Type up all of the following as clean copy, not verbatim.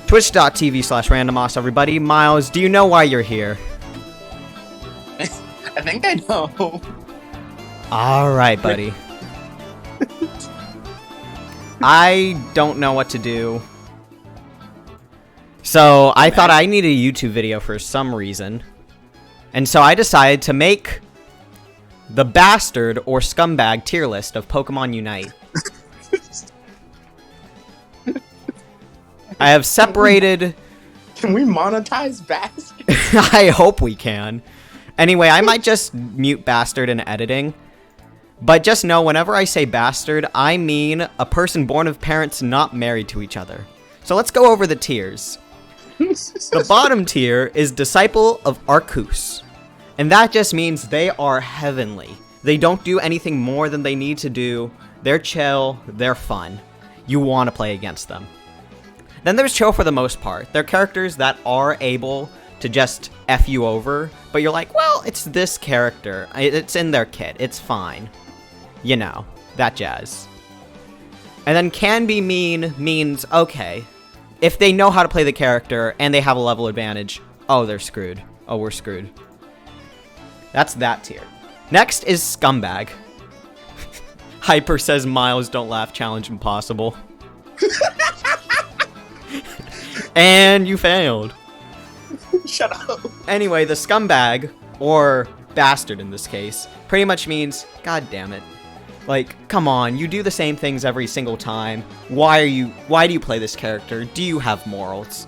Twitch.tv/randomos, everybody. Miles, do you know why you're here? I think I know. Alright, buddy. I don't know what to do. So, I thought I needed a YouTube video for some reason. And so I decided to make the Bastard or Scumbag tier list of Pokemon Unite. I have separated... Can we monetize Bastard? I hope we can. Anyway, I might just mute Bastard in editing. But just know, whenever I say Bastard, I mean a person born of parents not married to each other. So let's go over the tiers. The bottom tier is Disciple of Arceus. And that just means they are heavenly. They don't do anything more than they need to do. They're chill, they're fun. You want to play against them. Then there's chill for the most part. They're characters that are able to just F you over, but you're like, well, it's this character. It's in their kit. It's fine. You know, that jazz. And then can be mean means, okay, if they know how to play the character and they have a level advantage, oh, they're screwed. Oh, we're screwed. That's that tier. Next is Scumbag. Hyper says, Miles, don't laugh, challenge impossible. And you failed. Shut up. Anyway, the Scumbag, or Bastard in this case, pretty much means, god damn it. Like, come on, you do the same things every single time. Why do you play this character? Do you have morals?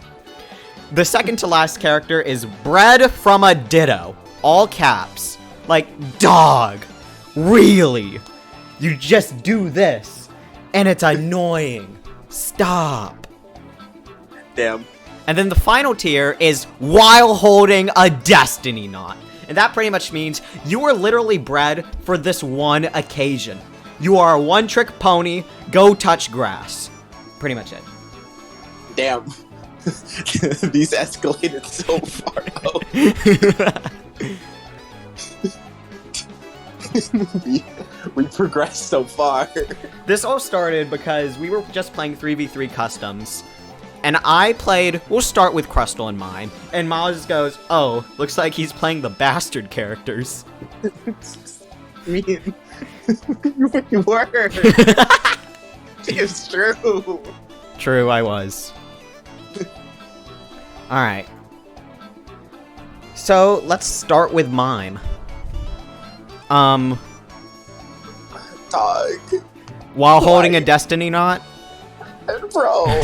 The second to last character is Bred from a Ditto. All caps. Like, dog. Really? You just do this. And it's annoying. Stop. Damn. And then the final tier is while holding a Destiny Knot. And that pretty much means you were literally bred for this one occasion. You are a one-trick pony, go touch grass. Pretty much it. Damn. These escalated so far out. we progressed so far. This all started because we were just playing 3v3 customs. And I played, we'll start with Crustle in mind. And Miles goes, oh, looks like he's playing the Bastard characters. Me. You were. It's true. True, I was. Alright. So, let's start with Mime. Dog. While holding a Destiny Knot? Bro.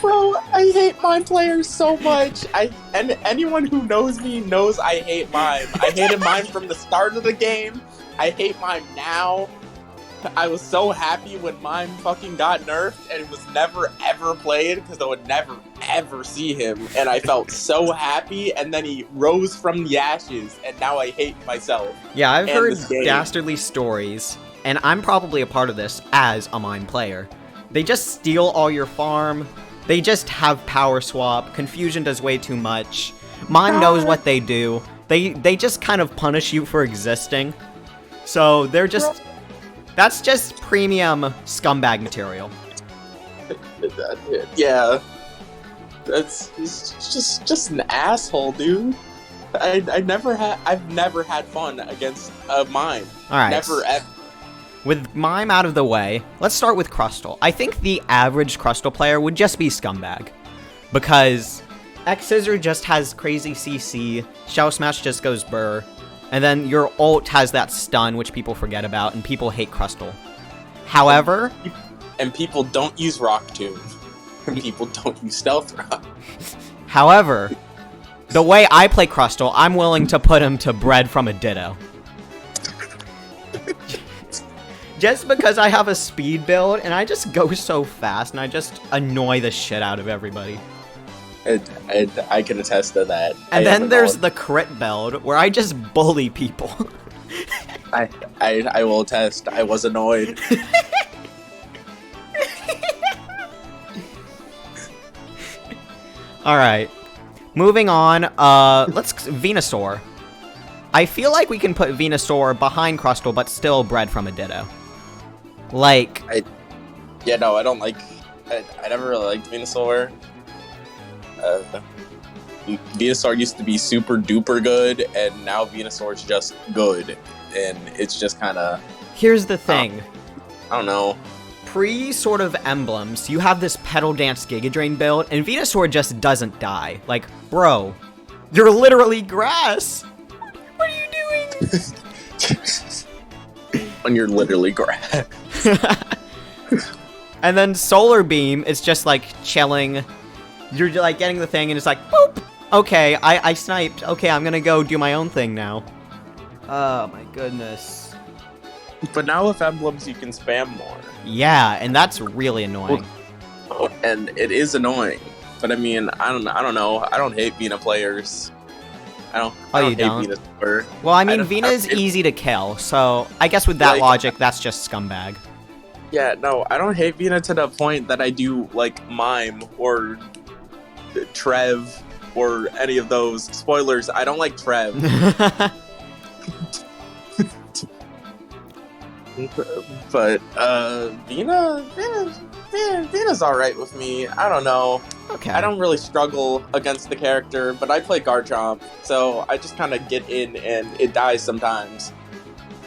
Bro, I hate Mime players so much. And anyone who knows me knows I hate Mime. I hated Mime from the start of the game. I hate Mime now. I was so happy when Mime fucking got nerfed and it was never ever played because I would never ever see him. And I felt so happy, and then he rose from the ashes, and now I hate myself. Yeah, I've heard dastardly stories, and I'm probably a part of this as a Mime player. They just steal all your farm. They just have power swap. Confusion does way too much. Mime knows what they do. They just kind of punish you for existing. So they're just... That's just premium Scumbag material. Yeah. He's just an asshole, dude. I've never had fun against a Mime. Alright. Never ever. With Mime out of the way, let's start with Crustle. I think the average Crustle player would just be Scumbag. Because X-Scissor just has crazy CC, Shell Smash just goes burr, and then your ult has that stun, which people forget about, and people hate Crustle. However... And people don't use Rock Tomb. And people don't use Stealth Rock. However, the way I play Crustle, I'm willing to put him to Bred from a Ditto. Just because I have a speed build, and I just go so fast, and I just annoy the shit out of everybody. I can attest to that. And then there's the crit build, where I just bully people. I will attest, I was annoyed. Alright. Moving on, let's... Venusaur. I feel like we can put Venusaur behind Crustle, but still Bred from a Ditto. Like... Yeah, no, I don't like I never really liked Venusaur. Venusaur used to be super duper good, and now Venusaur's just good, and it's just kind of. Here's the thing. I don't know. Pre sort of emblems, you have this Petal Dance Giga Drain build, and Venusaur just doesn't die. Like, bro, you're literally grass. What are you doing? When you're literally grass. And then Solar Beam, it's just like chilling. You're like getting the thing, and it's like, boop. Okay, I sniped. Okay, I'm gonna go do my own thing now. Oh my goodness. But now with emblems, you can spam more. Yeah, and that's really annoying. And it is annoying. But I mean, I don't know. I don't hate Vena players. I don't hate Venusaur. Well, I mean, Vena is easy to kill, so I guess with that Like, logic, that's just Scumbag. Yeah, no, I don't hate Vena to the point that I do like Mime or Trev or any of those. Spoilers, I don't like Trev. But Vena's alright with me. I don't know. Okay. I don't really struggle against the character, but I play Garchomp, so I just kind of get in and it dies sometimes.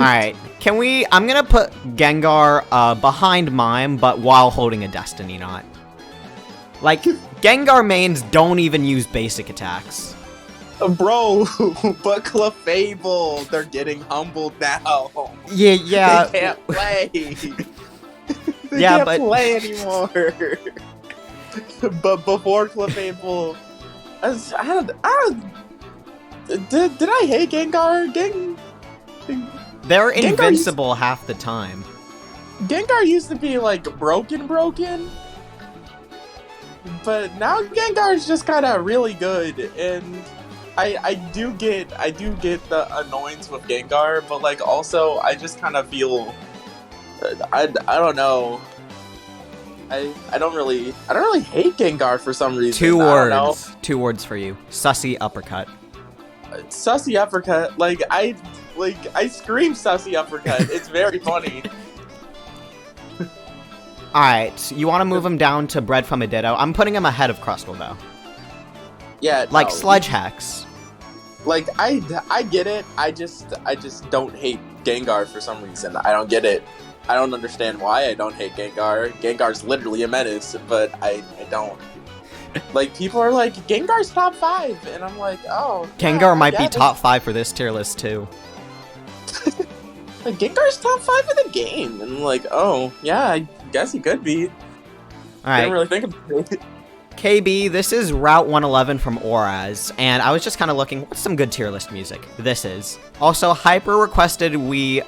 Alright, I'm gonna put Gengar behind Mime, but while holding a Destiny Knot. Like, Gengar mains don't even use basic attacks. Bro, but Clefable, they're getting humbled now. Yeah. They can't play. They Yeah, can't but play anymore. But before Clefable, did I hate Gengar? they're invincible half the time. Gengar used to be like broken, but now Gengar is just kind of really good, and I do get the annoyance with Gengar, but like also I just kind of feel I don't know. I don't really hate Gengar for some reason. Two words for you. Sussy uppercut. Sussy uppercut. Like I scream sussy uppercut. It's very funny. Alright, you want to move him down to Bread from a Ditto? I'm putting him ahead of Crustle, though. Yeah, like no. Sludge Hex. Like I get it. I just don't hate Gengar for some reason. I don't get it. I don't understand why I don't hate Gengar. Gengar's literally a menace, but I don't. Like, people are like, Gengar's top 5, and I'm like, oh. Gengar might be top 5 for this tier list, too. Like, Gengar's top 5 of the game, and I'm like, oh, yeah, I guess he could be. Alright. Didn't really think about it. KB, this is Route 111 from Oraz, and I was just kind of looking, what's some good tier list music? This is. Also, Hyper requested we,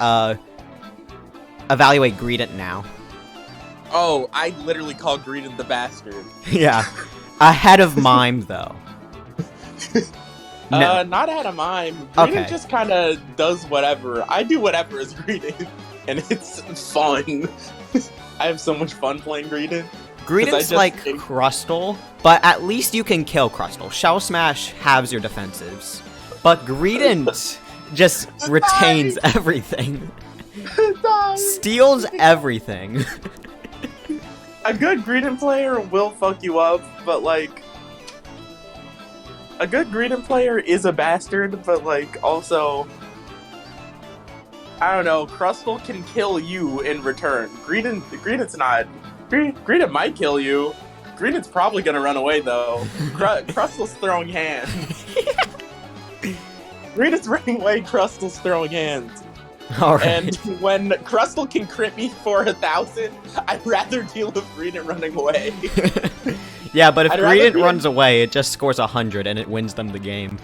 evaluate Greedent now. Oh, I literally call Greedent the bastard. Yeah. Ahead of Mime, though. No. Not ahead of Mime. Greedent Okay. just kind of does whatever. I do whatever as Greedent, and it's fun. I have so much fun playing Greedent. Greedent's like Crustle, but at least you can kill Crustle. Shell Smash halves your defensives. But Greedent just retains everything. Steals everything. A good Greedent player will fuck you up, but like... A good Greedent player is a bastard, but like, also... I don't know, Crustle can kill you in return. Greedent's not... Greedent might kill you. Greedent's probably gonna run away, though. Crustle's throwing hands. Greedent's running away, Crustle's throwing hands. Alright. And when Crustle can crit me for 1,000, I'd rather deal with Greedent running away. Yeah, but if Greedent runs away, it just scores 100 and it wins them the game.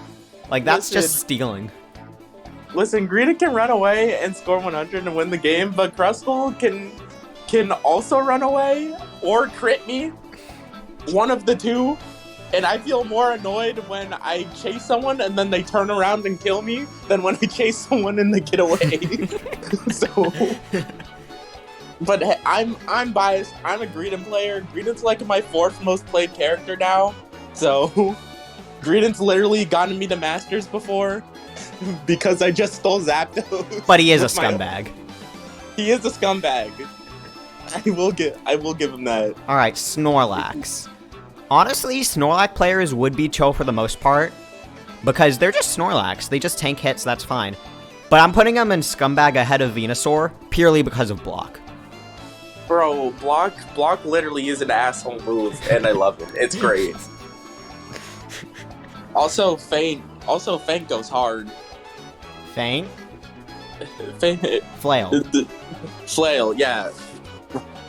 Like, that's just stealing. Listen, Greedent can run away and score 100 and win the game, but Crustle can also run away or crit me. One of the two. And I feel more annoyed when I chase someone and then they turn around and kill me than when I chase someone and they get away. So, but hey, I'm biased. I'm a Greedent player. Greedent's like my 4th most played character now. So, Greedent's literally gotten me the Masters before because I just stole Zapdos. But he is a scumbag. He is a scumbag. I will give him that. Alright, Snorlax. Honestly, Snorlax players would be chill for the most part, because they're just Snorlax. They just tank hits, that's fine. But I'm putting him in Scumbag ahead of Venusaur, purely because of block. Bro, block literally is an asshole move, and I love it. It's great. Also, Feint goes hard. Feint? Feint. Flail. Flail, yeah.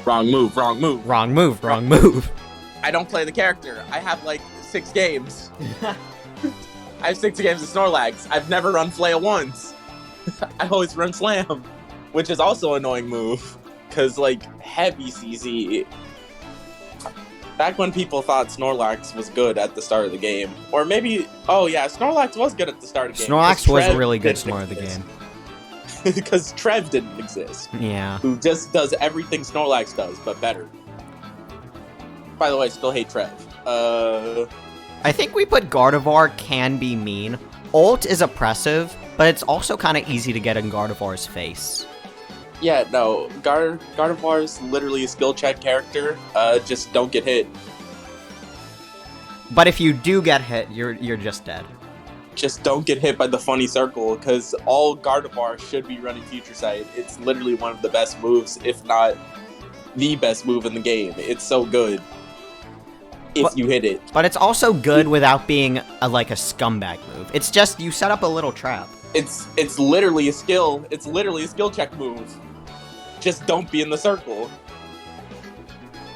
Wrong move. Wrong move. I don't play the character. I have like 6 games. I have 6 games of Snorlax. I've never run Flail once. I always run Slam, which is also an annoying move. Because, like, heavy CZ. Back when people thought Snorlax was good at the start of the game. Or maybe, oh yeah, Snorlax was good at the start of the game. Snorlax was really good start of the game. Because Trev didn't exist. Yeah. Who just does everything Snorlax does, but better. By the way, I still hate Trev. I think we put Gardevoir can be mean. Ult is oppressive, but it's also kind of easy to get in Gardevoir's face. Yeah, no, Gardevoir is literally a skill check character. Just don't get hit. But if you do get hit, you're just dead. Just don't get hit by the funny circle, because all Gardevoir should be running Future Sight. It's literally one of the best moves, if not the best move in the game. It's so good if you hit it. But it's also good without being like a scumbag move. It's just you set up a little trap. It's literally a skill. It's literally a skill check move. Just don't be in the circle.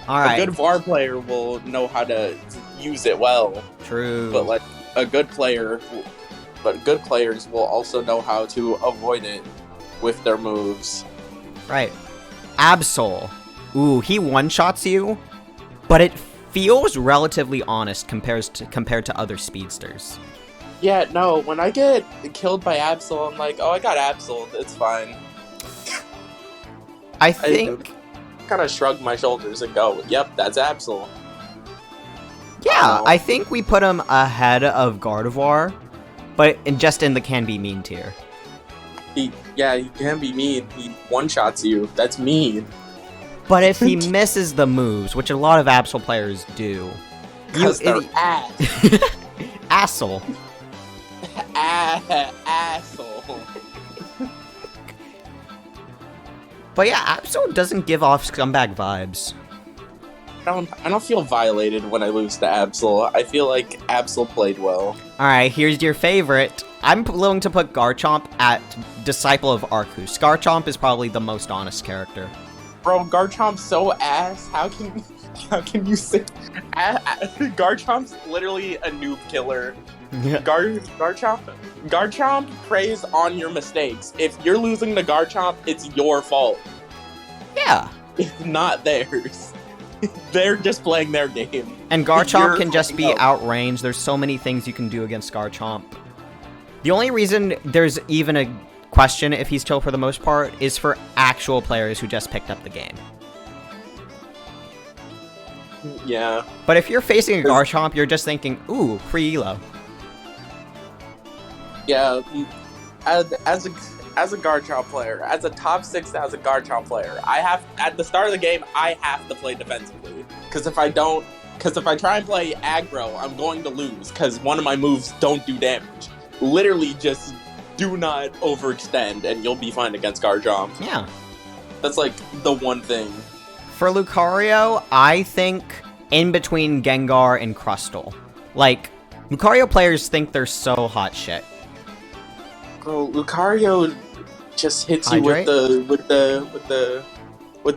Alright. A good VAR player will know how to use it well. True. But like good players will also know how to avoid it with their moves. Right. Absol. Ooh, he one-shots you, but it feels relatively honest compared to other speedsters. Yeah, no, when I get killed by Absol, I'm like, oh, I got Absol, it's fine. I think... I kind of shrug my shoulders and go, yep, that's Absol. Yeah, I think we put him ahead of Gardevoir, but just in the can be mean tier. He can be mean. He one-shots you. That's mean. But if he misses the moves, which a lot of Absol players do... Because they're ass. Assel. Asshole. But yeah, Absol doesn't give off scumbag vibes. I don't feel violated when I lose to Absol. I feel like Absol played well. Alright, here's your favorite. I'm willing to put Garchomp at Disciple of Arceus. Garchomp is probably the most honest character. Bro, Garchomp's so ass. How can you say... Garchomp's literally a noob killer. Garchomp preys on your mistakes. If you're losing to Garchomp, it's your fault. Yeah. It's not theirs. They're just playing their game. And Garchomp can just be outranged. There's so many things you can do against Garchomp. The only reason there's even a question if he's chill for the most part is for actual players who just picked up the game. Yeah. But if you're facing a Garchomp, you're just thinking, ooh, free elo. Yeah, as a Garchomp player, as a top 6,000 Garchomp player, at the start of the game, I have to play defensively. Because if I try and play aggro, I'm going to lose, because one of my moves don't do damage. Literally just do not overextend, and you'll be fine against Garchomp. Yeah. That's like the one thing. For Lucario, I think in between Gengar and Crustle. Like, Lucario players think they're so hot shit. Bro, Lucario just hits you with the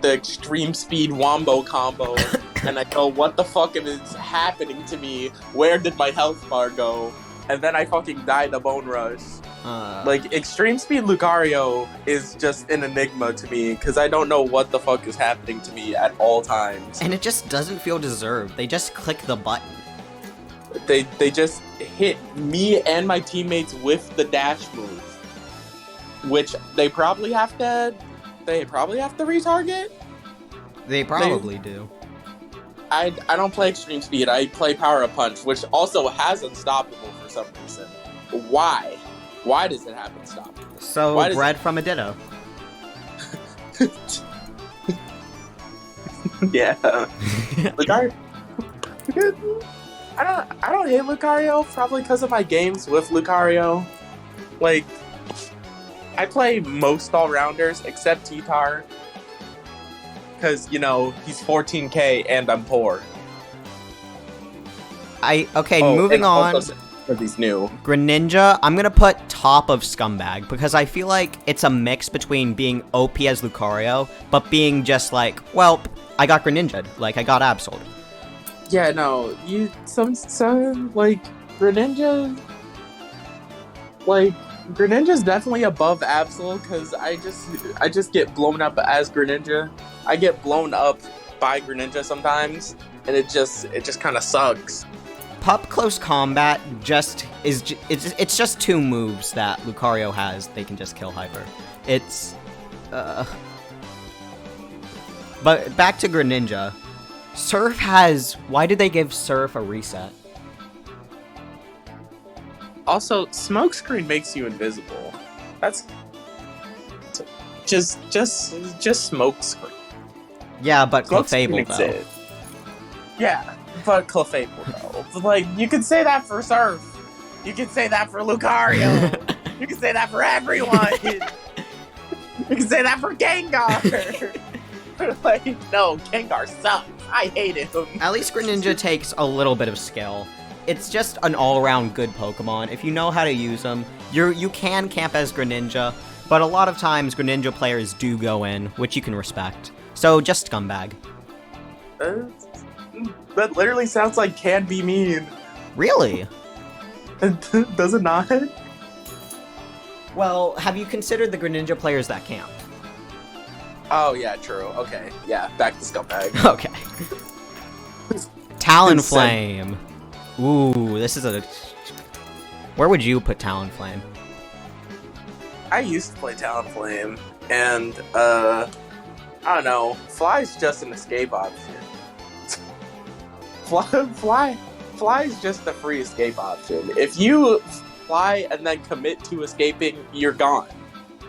extreme speed wombo combo, and I go, what the fuck is happening to me? Where did my health bar go? And then I fucking die to Bone Rush. Like, extreme speed Lucario is just an enigma to me, because I don't know what the fuck is happening to me at all times. And it just doesn't feel deserved. They just click the button. They just hit me and my teammates with the dash move, which they probably have to retarget. They probably do. I don't play extreme speed. I play power up punch, which also has unstoppable for some reason. Why? Why does it have unstoppable? So bred from a Ditto. Yeah. Lucario. I don't hate Lucario, probably because of my games with Lucario. Like, I play most all-rounders except T-Tar. Because, you know, he's 14k and I'm poor. Moving on. Because he's new. Greninja, I'm gonna put top of Scumbag, because I feel like it's a mix between being OP as Lucario, but being just like, well, I got Greninja'd, like, I got Absoled. Yeah, no, some like, Greninja, like, Greninja's definitely above Absol, because I just get blown up as Greninja. I get blown up by Greninja sometimes, and it just kind of sucks. Pup Close Combat it's just two moves that Lucario has. They can just kill Hyper. But back to Greninja. Surf why did they give Surf a reset? Also, Smokescreen makes you invisible. That's just Smokescreen. Yeah, but Clefable though. Yeah, but Clefable though. But, like, you could say that for Surf. You could say that for Lucario. You can say that for everyone. You can say that for Gengar. Like, no, Gengar sucks. I hate him. At least Greninja takes a little bit of skill. It's just an all-around good Pokemon. If you know how to use them, you can camp as Greninja, but a lot of times Greninja players do go in, which you can respect. So just Scumbag. That literally sounds like Can Be Mean. Really? Does it not? Well, have you considered the Greninja players that camp? Oh, yeah, true. Okay, yeah, back to Scumbag. Okay. Talonflame. Ooh, this is a... Where would you put Talonflame? I used to play Talonflame, and, I don't know, Fly's just an escape option. Fly's just a free escape option. If you fly and then commit to escaping, you're gone.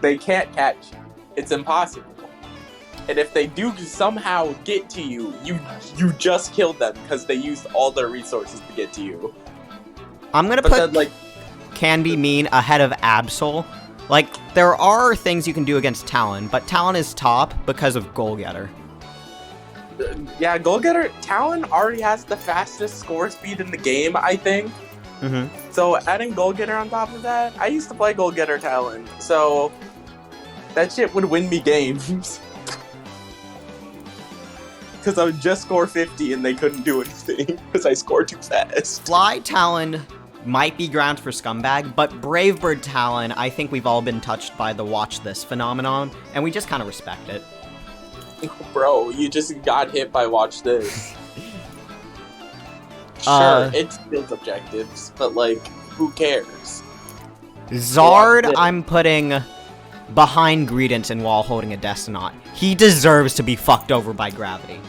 They can't catch you. It's impossible. And if they do somehow get to you, you just killed them because they used all their resources to get to you. I'm gonna put Can Be Mean ahead of Absol. Like, there are things you can do against Talon, but Talon is top because of Goal Getter. Yeah, Goal Getter, Talon already has the fastest score speed in the game, I think. Mm-hmm. So adding Goal Getter on top of that, I used to play Goal Getter Talon, so that shit would win me games. Because I would just score 50 and they couldn't do anything because I scored too fast. Fly Talon might be grounds for Scumbag, but Brave Bird Talon, I think we've all been touched by the watch this phenomenon, and we just kind of respect it. Bro, you just got hit by watch this. Sure, it builds objectives, but like, who cares? Zard, I'm putting behind Greedence and while holding a Destinot. He deserves to be fucked over by gravity.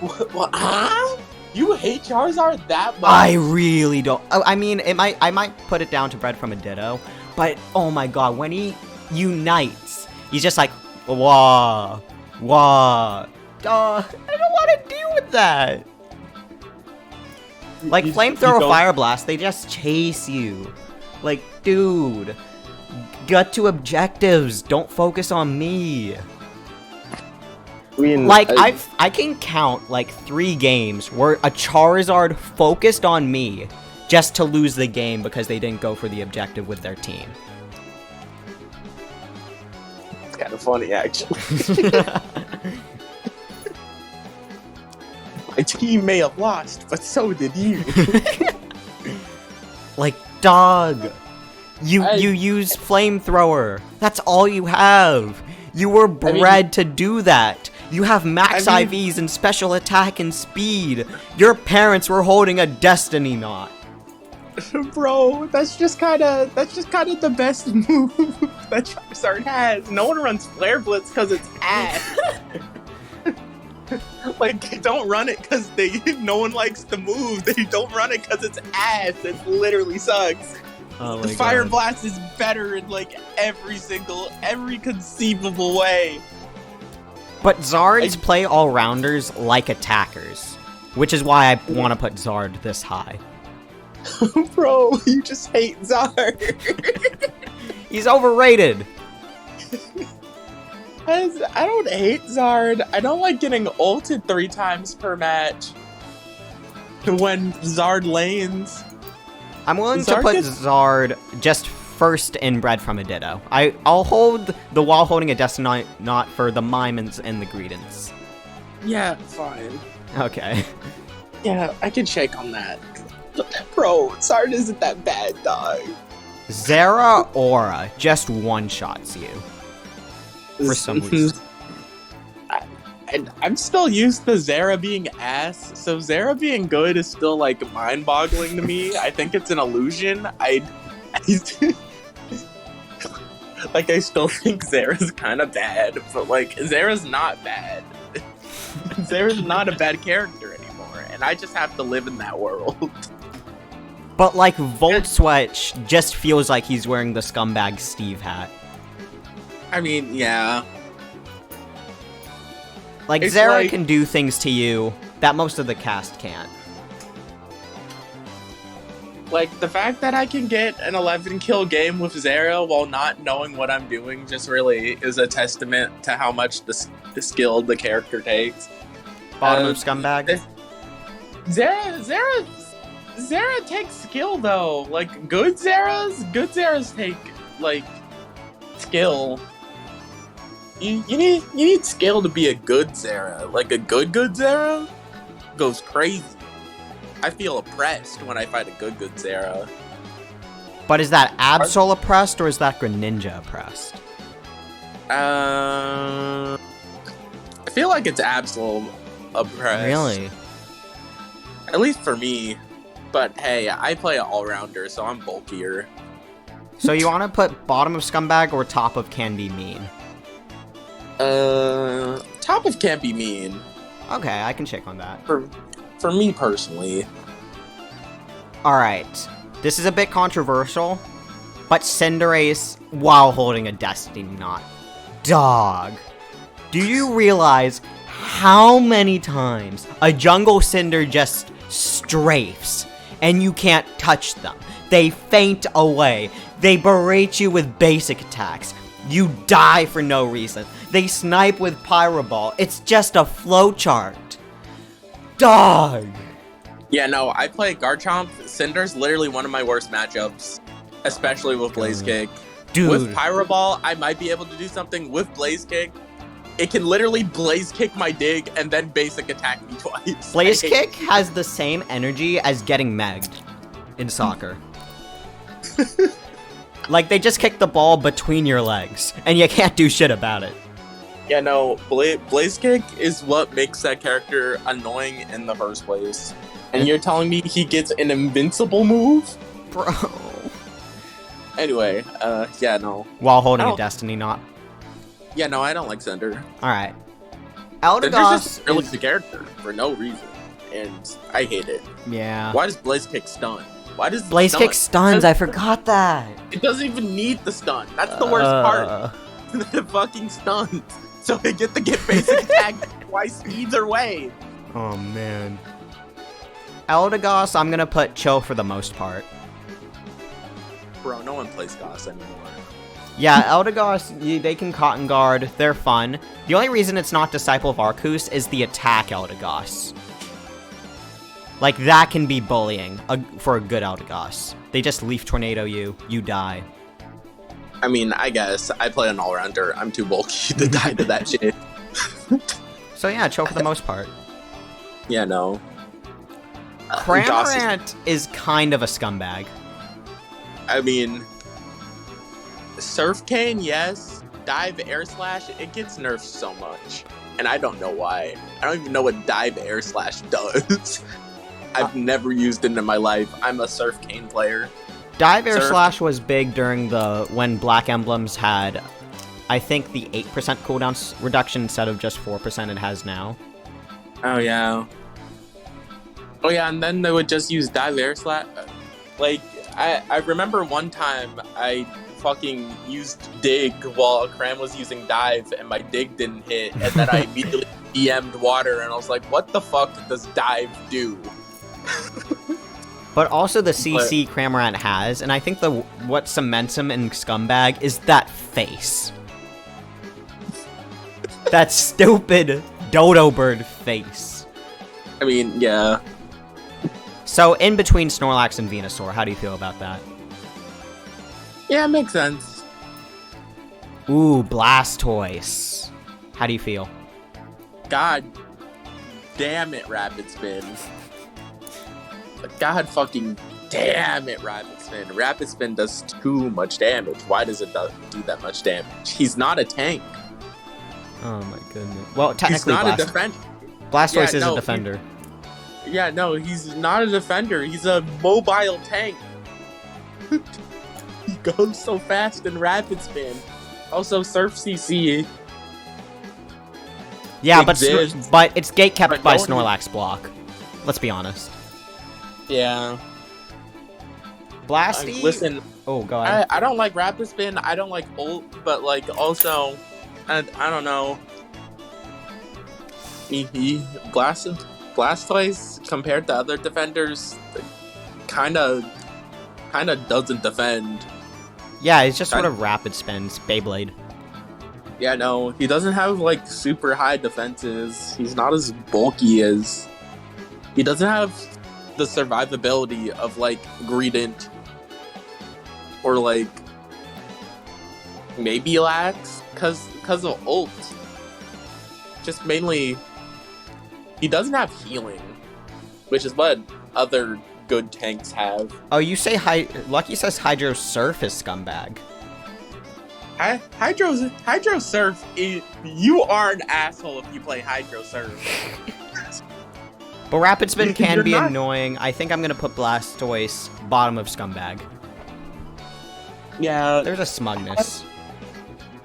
What? Huh? You hate Charizard that much? I really don't. I mean, I might put it down to Bread from a Ditto, but oh my god, when he unites, he's just like, wah, wah. I don't want to deal with that. Like, Flamethrower, Fire Blast, they just chase you. Like, dude, get to objectives. Don't focus on me. I mean, like, I can count, like, 3 games where a Charizard focused on me just to lose the game because they didn't go for the objective with their team. It's kind of funny, actually. My team may have lost, but so did you. Like, dog. You use Flamethrower. That's all you have. You were bred to do that. You have max IVs and special attack and speed. Your parents were holding a Destiny Knot. Bro, that's just kind of the best move that Charizard has. No one runs Flare Blitz because it's ass. Like, don't run it because no one likes the move. They don't run it because it's ass. It literally sucks. Oh my the Fire God. Blast is better in like every conceivable way. But Zards play all-rounders like attackers, which is why I want to put Zard this high. Bro, you just hate Zard. He's overrated. I don't hate Zard. I don't like getting ulted 3 times per match when Zard lanes. I'm willing to put Zard just first inbred from a Ditto. I'll hold the while holding a Destiny Knot for the Mimans and the Greedents. Yeah, fine. Okay. Yeah, I can shake on that. Bro, Zard isn't that bad, dog. Zera Aura just one-shots you. For some reason. I'm still used to Zera being ass, so Zera being good is still, like, mind-boggling to me. I think it's an illusion. I still think Zera's kind of bad, but, like, Zera's not bad. Zera's not a bad character anymore, and I just have to live in that world. But, like, Volt Switch just feels like he's wearing the Scumbag Steve hat. I mean, yeah. Like, It's Zera like- can do things to you that most of the cast can't. Like, the fact that I can get an 11-kill game with Zera while not knowing what I'm doing just really is a testament to how much the skill the character takes. Bottom of Scumbag? Zera takes skill, though. Like, good Zeras take, like, skill. You need skill to be a good Zera. Like, a good Zera goes crazy. I feel oppressed when I fight a good Zera. But is that Absol oppressed or is that Greninja oppressed? I feel like it's Absol oppressed. Really? At least for me. But hey, I play an all-rounder, so I'm bulkier. So you want to put bottom of Scumbag or top of Can Be Mean? Top of Can't Be Mean. Okay, I can check on that. For me personally. Alright, this is a bit controversial, but Cinderace while holding a Destiny Knot. Dog. Do you realize how many times a Jungle Cinder just strafes and you can't touch them? They faint away. They berate you with basic attacks. You die for no reason. They snipe with Pyro Ball. It's just a flowchart. Dog. Yeah, no, I play Garchomp. Cinder's literally one of my worst matchups, especially with Blaze Kick. Dude. With Pyro Ball, I might be able to do something. With Blaze Kick, it can literally Blaze Kick my dig and then basic attack me twice. Blaze Kick has the same energy as getting megged in soccer. Like, they just kick the ball between your legs, and you can't do shit about it. Yeah, no, Blaze Kick is what makes that character annoying in the first place. And you're telling me he gets an invincible move? Bro. Anyway, yeah, no. While holding a Destiny Knot. Yeah, no, I don't like Cinder. Alright. Cinder's Eldegoss just really the character for no reason. And I hate it. Yeah. Why does Blaze Kick stun? Why does Blaze Kick stuns, I forgot that. It doesn't even need the stun. That's the worst part. The fucking stuns. So they get to get basic attack twice either way. Oh, man. Eldegoss, I'm gonna put chill for the most part. Bro, no one plays Goss anymore. Yeah, Eldegoss, they can Cotton Guard. They're fun. The only reason it's not Disciple of Arcus is the attack Eldegoss. Like, that can be bullying for a good Eldegoss. They just Leaf Tornado you die. I mean, I guess. I play an all-rounder. I'm too bulky to die to that shit. So yeah, chill for the most part. Yeah, no. Cramorant is kind of a scumbag. I mean, Surf Cane, yes. Dive Air Slash, it gets nerfed so much. And I don't know why. I don't even know what Dive Air Slash does. I've never used it in my life. I'm a Surf Cane player. Dive Air Slash was big during when Black Emblems had, I think, the 8% cooldown reduction instead of just 4% it has now. Oh, yeah. Oh, yeah, and then they would just use Dive Air Slash. Like, I remember one time I fucking used dig while Cram was using dive, and my dig didn't hit, and then I immediately DM'd water, and I was like, what the fuck does dive do? But also the CC Cramorant has, and I think what cements him in Scumbag is that face. That stupid dodo bird face. I mean, yeah. So, in between Snorlax and Venusaur, how do you feel about that? Yeah, it makes sense. Ooh, Blastoise. How do you feel? God damn it, Rapid Spin. God fucking damn it, Rapid Spin. Rapid Spin does too much damage. Why does it do that much damage? He's not a tank. Oh my goodness. Well, technically, he's not a defender. Blastoise is a defender. No, he's not a defender. He's a mobile tank. He goes so fast in Rapid Spin. Also, Surf CC. Yeah, but it's gate kept by no Snorlax block. Let's be honest. Yeah. Blasty. Listen. Oh, go ahead. I don't like Rapid Spin. I don't like ult, but like also, I don't know. Blastoise compared to other defenders, kind of doesn't defend. Yeah, it's just sort of Rapid Spins, Beyblade. Yeah, no, he doesn't have like super high defenses. He's not as bulky as. He doesn't have the survivability of like Greedent or like maybe Lax because of ult. Just mainly, he doesn't have healing, which is what other good tanks have. Oh, you say Lucky says Hydro Surf is Scumbag. Hydro Surf, you are an asshole if you play Hydro Surf. But Rapid Spin can be annoying. I think I'm gonna put Blastoise bottom of Scumbag. Yeah. There's a smugness.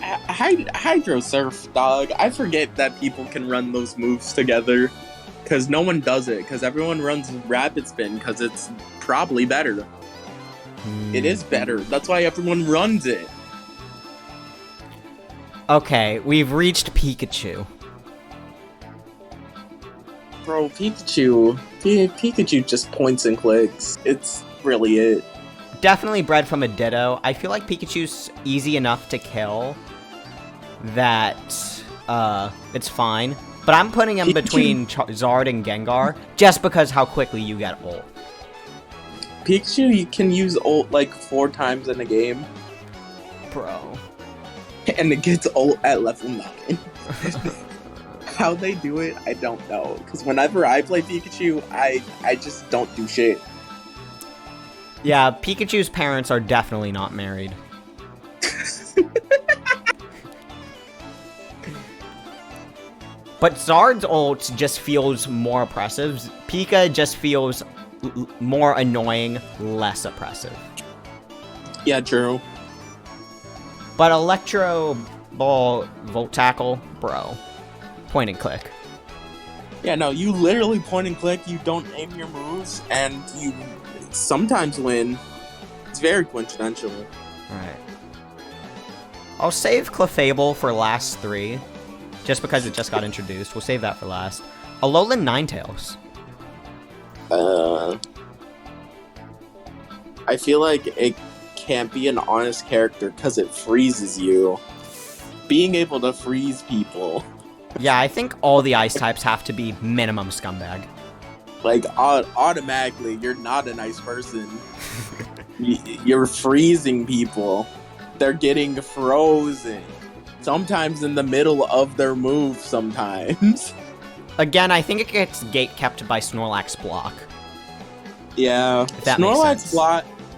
Hydro Surf, dog. I forget that people can run those moves together. Because no one does it. Because everyone runs Rapid Spin. Because it's probably better. It is better. That's why everyone runs it. Okay, we've reached Pikachu. Bro, Pikachu just points and clicks. It's really it. Definitely bred from a Ditto. I feel like Pikachu's easy enough to kill that it's fine. But I'm putting him between Zard and Gengar just because how quickly you get ult. Pikachu, you can use ult like 4 times in a game. Bro. And it gets ult at level 9. How they do it, I don't know. Because whenever I play Pikachu, I just don't do shit. Yeah, Pikachu's parents are definitely not married. But Zard's ult just feels more oppressive. Pika just feels more annoying, less oppressive. Yeah, true. But Electro Ball Volt Tackle, bro. Point and click. Yeah, no, you literally point and click, you don't aim your moves, and you sometimes win. It's very coincidental. Alright. I'll save Clefable for last 3. Just because it just got introduced. We'll save that for last. Alolan Ninetales. I feel like it can't be an honest character because it freezes you. Being able to freeze people. Yeah, I think all the ice types have to be minimum Scumbag. Like, automatically, you're not a nice person. You're freezing people. They're getting frozen. Sometimes in the middle of their move, sometimes. Again, I think it gets gate kept by Snorlax block. Yeah. That makes sense.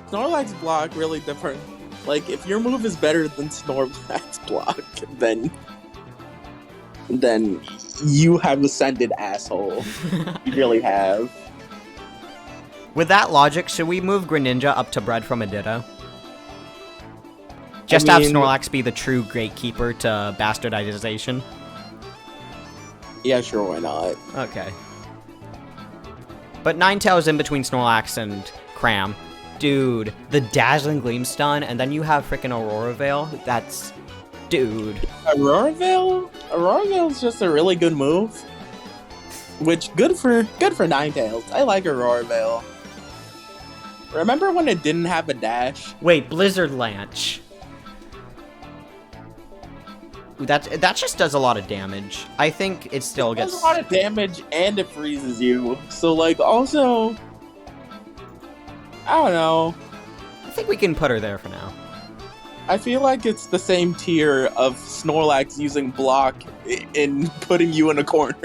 Snorlax block really different. Like, if your move is better than Snorlax block, then you have ascended, asshole. You really have. With that logic, should we move Greninja up to bred from a Ditto? Just have Snorlax be the true gatekeeper to bastardization? Yeah, sure, why not? Okay. But Ninetales in between Snorlax and Cram. Dude, the Dazzling Gleam stun, and then you have freaking Aurora Veil. That's... Dude. Aurora Veil? Aurora Veil is just a really good move. Which, good for Ninetales. I like Aurora Veil. Remember when it didn't have a dash? Wait, Blizzard Lance. That just does a lot of damage. I think it still gets... It does a lot of damage and it freezes you. So, like, also... I don't know. I think we can put her there for now. I feel like it's the same tier of Snorlax using block in putting you in a corner.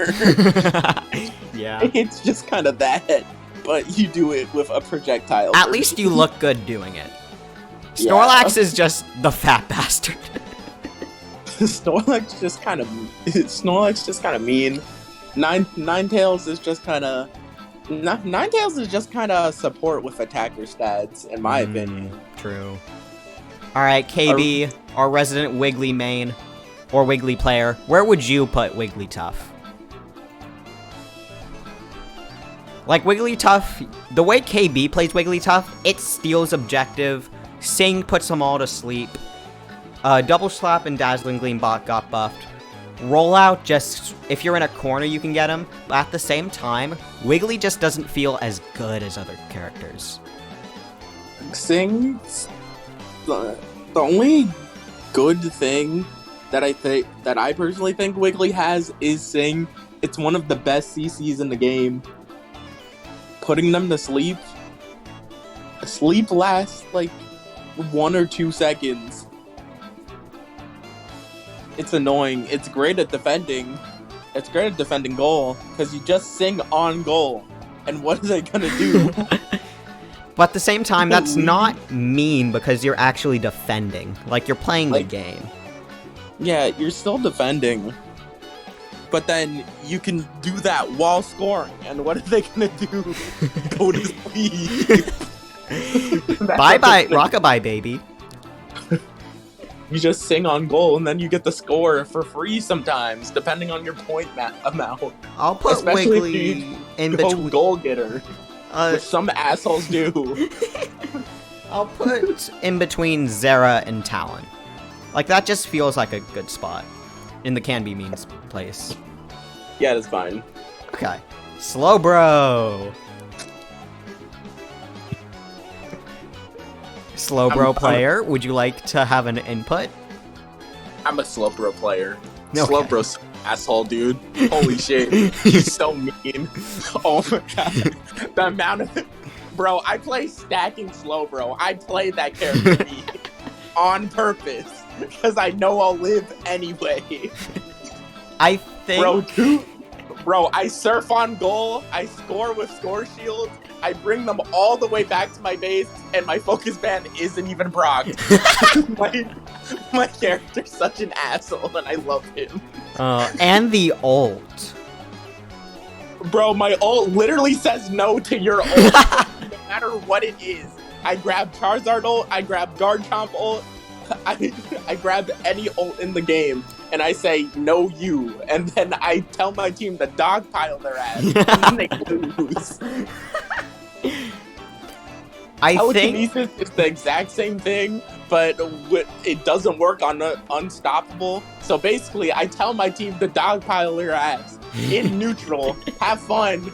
Yeah. It's just kind of that, but you do it with a projectile. At least you look good doing it. Snorlax is just the fat bastard. Snorlax just kind of mean. Ninetales is just kind of... Ninetales is just kind of support with attacker stats, in my opinion. True. Alright, KB, our resident Wiggly main, or Wiggly player, where would you put Wigglytuff? Like, Wigglytuff, the way KB plays Wigglytuff, it steals objective, Sing puts them all to sleep, Double Slap and Dazzling Gleam bot got buffed, Rollout, just, if you're in a corner you can get him, but at the same time, Wiggly just doesn't feel as good as other characters. Sing... The only good thing that I personally think Wiggly has is Sing. It's one of the best CCs in the game. Putting them to sleep. Sleep lasts like 1 or 2 seconds. It's annoying. It's great at defending. It's great at defending goal because you just Sing on goal. And what is it gonna do? But at the same time, that's not mean because you're actually defending. Like, you're playing the game. Yeah, you're still defending. But then you can do that while scoring. And what are they gonna do? Go to sleep. Bye-bye, rockabye, baby. You just Sing on goal, and then you get the score for free sometimes, depending on your point amount. I'll put Especially Wiggly in between. Goal getter. Which some assholes do. I'll put in between Zera and Talon. Like, that just feels like a good spot in the Can Be Means place. Yeah, that's fine. Okay. Slowbro. Slowbro player, would you like to have an input? I'm a Slowbro player. Okay. Slowbro's asshole, dude. Holy shit. He's so mean. Oh my god. The amount of... Bro, I play stacking Slowbro. I play that character on purpose. Because I know I'll live anyway. I think... Bro, I surf on goal. I score with score shields. I bring them all the way back to my base. And my focus band isn't even procced. My character's such an asshole, and I love him. And the ult. Bro, my ult literally says no to your ult, no matter what it is. I grab Charizard ult, I grab Garchomp ult, I grab any ult in the game, and I say, no you. And then I tell my team to dogpile their ass, and then they lose. I think Telekinesis is the exact same thing, but it doesn't work on Unstoppable. So basically, I tell my team to dogpile their ass in neutral. Have fun.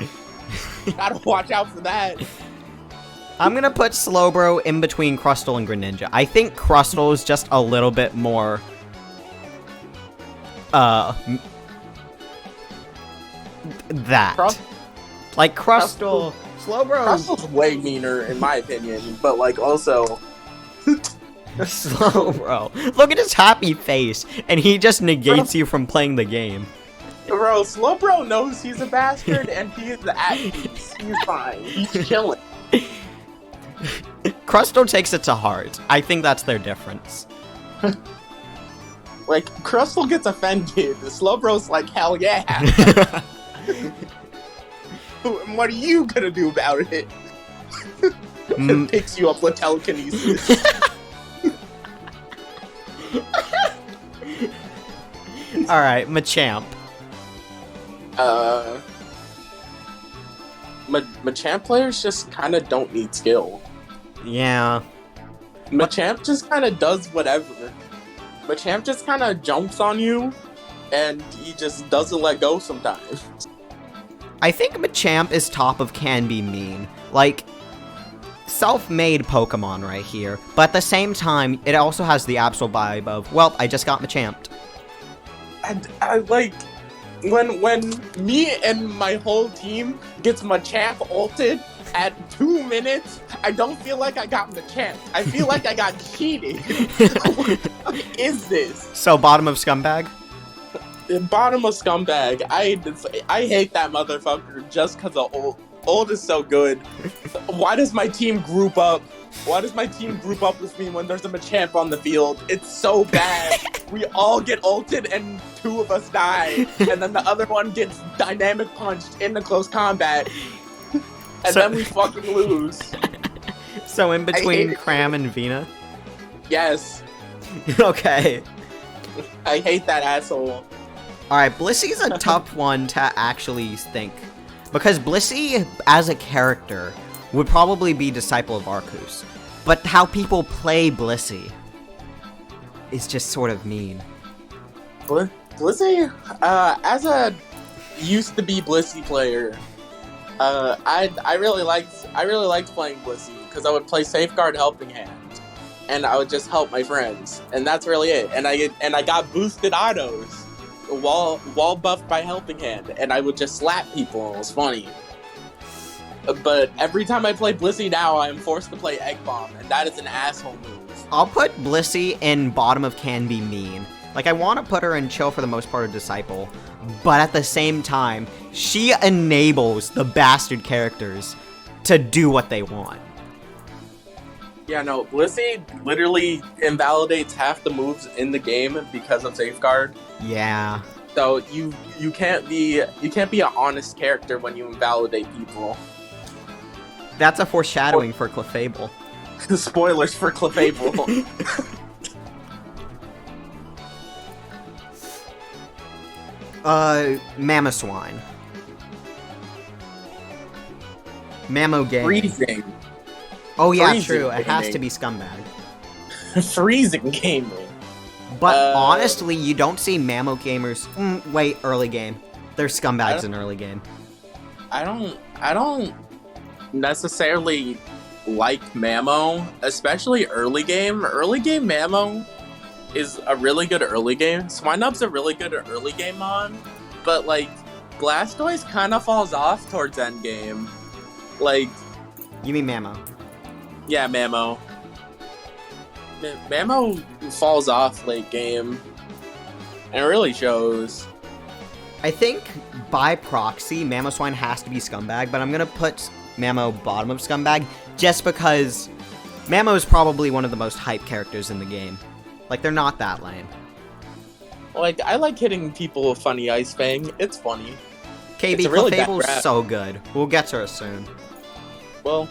Gotta watch out for that. I'm gonna put Slowbro in between Crustle and Greninja. I think Crustle is just a little bit more... Like, Crustle... Slowbro... Crustle's way meaner, in my opinion, but, like, also... Slowbro. Look at his happy face, and he just negates you from playing the game. Bro, Slowbro knows he's a bastard, and he is at peace. He's fine. He's chilling. Crustle takes it to heart. I think that's their difference. Like, Crustle gets offended. Slowbro's like, hell yeah. What are you gonna do about it? It picks you up with telekinesis. Alright, Machamp. Machamp players just kind of don't need skill. Yeah. Machamp just kind of does whatever. Machamp just kind of jumps on you, and he just doesn't let go sometimes. I think Machamp is top of can be mean. Like, self-made Pokemon right here. But at the same time, it also has the absolute vibe of, well, I just got Machamped. I like when me and my whole team gets Machamp ulted at 2 minutes. I don't feel like I got Machamp. I feel like I got cheated. What is this? So, bottom of Scumbag? Bottom of Scumbag. I hate that motherfucker just because of old. Old is so good. Why does my team group up? Why does my team group up with me when there's a Machamp on the field? It's so bad. We all get ulted and 2 of us die. And then the other one gets dynamic punched in the close combat. And then we fucking lose. So in between Cram and Vina? Yes. Okay. I hate that asshole. Alright, Blissy's a tough one to actually think. Because Blissey, as a character, would probably be Disciple of Arceus. But how people play Blissey is just sort of mean. Blissey? As a used-to-be Blissey player, I really liked playing Blissey, because I would play Safeguard Helping Hand. And I would just help my friends. And that's really it. And I got boosted autos. Wall buffed by Helping Hand, and I would just slap people, and it was funny. But every time I play Blissey now, I am forced to play Egg Bomb, and that is an asshole move. I'll put Blissey in bottom of can be mean. Like, I want to put her in chill for the most part of Disciple, but at the same time, she enables the bastard characters to do what they want. Yeah, no, Blissey literally invalidates half the moves in the game because of Safeguard. Yeah. So you can't be an honest character when you invalidate people. That's a foreshadowing for Clefable. Spoilers for Clefable. Mamoswine. Mamogame. Freezing. Oh yeah, Freezing true. It has gaming. to be Scumbag. Freezing gaming. But honestly, you don't see Mamo gamers. Wait, early game. There's Scumbags in early game. I don't necessarily like Mamo, especially early game. Early game Mamo is a really good early game. Swinub's a really good early game mon, but like Blastoise kind of falls off towards end game. Like, You mean Mamo? yeah, Mamo. Mamo falls off late game, and it really shows. I think by proxy, Mamoswine has to be Scumbag, but I'm gonna put Mamo bottom of Scumbag just because Mamo is probably one of the most hype characters in the game. Like, they're not that lame. Like, I like hitting people with funny Ice Fang. It's funny. KB It's a really bad Clefable's rap. so good. We'll get to her soon. Well,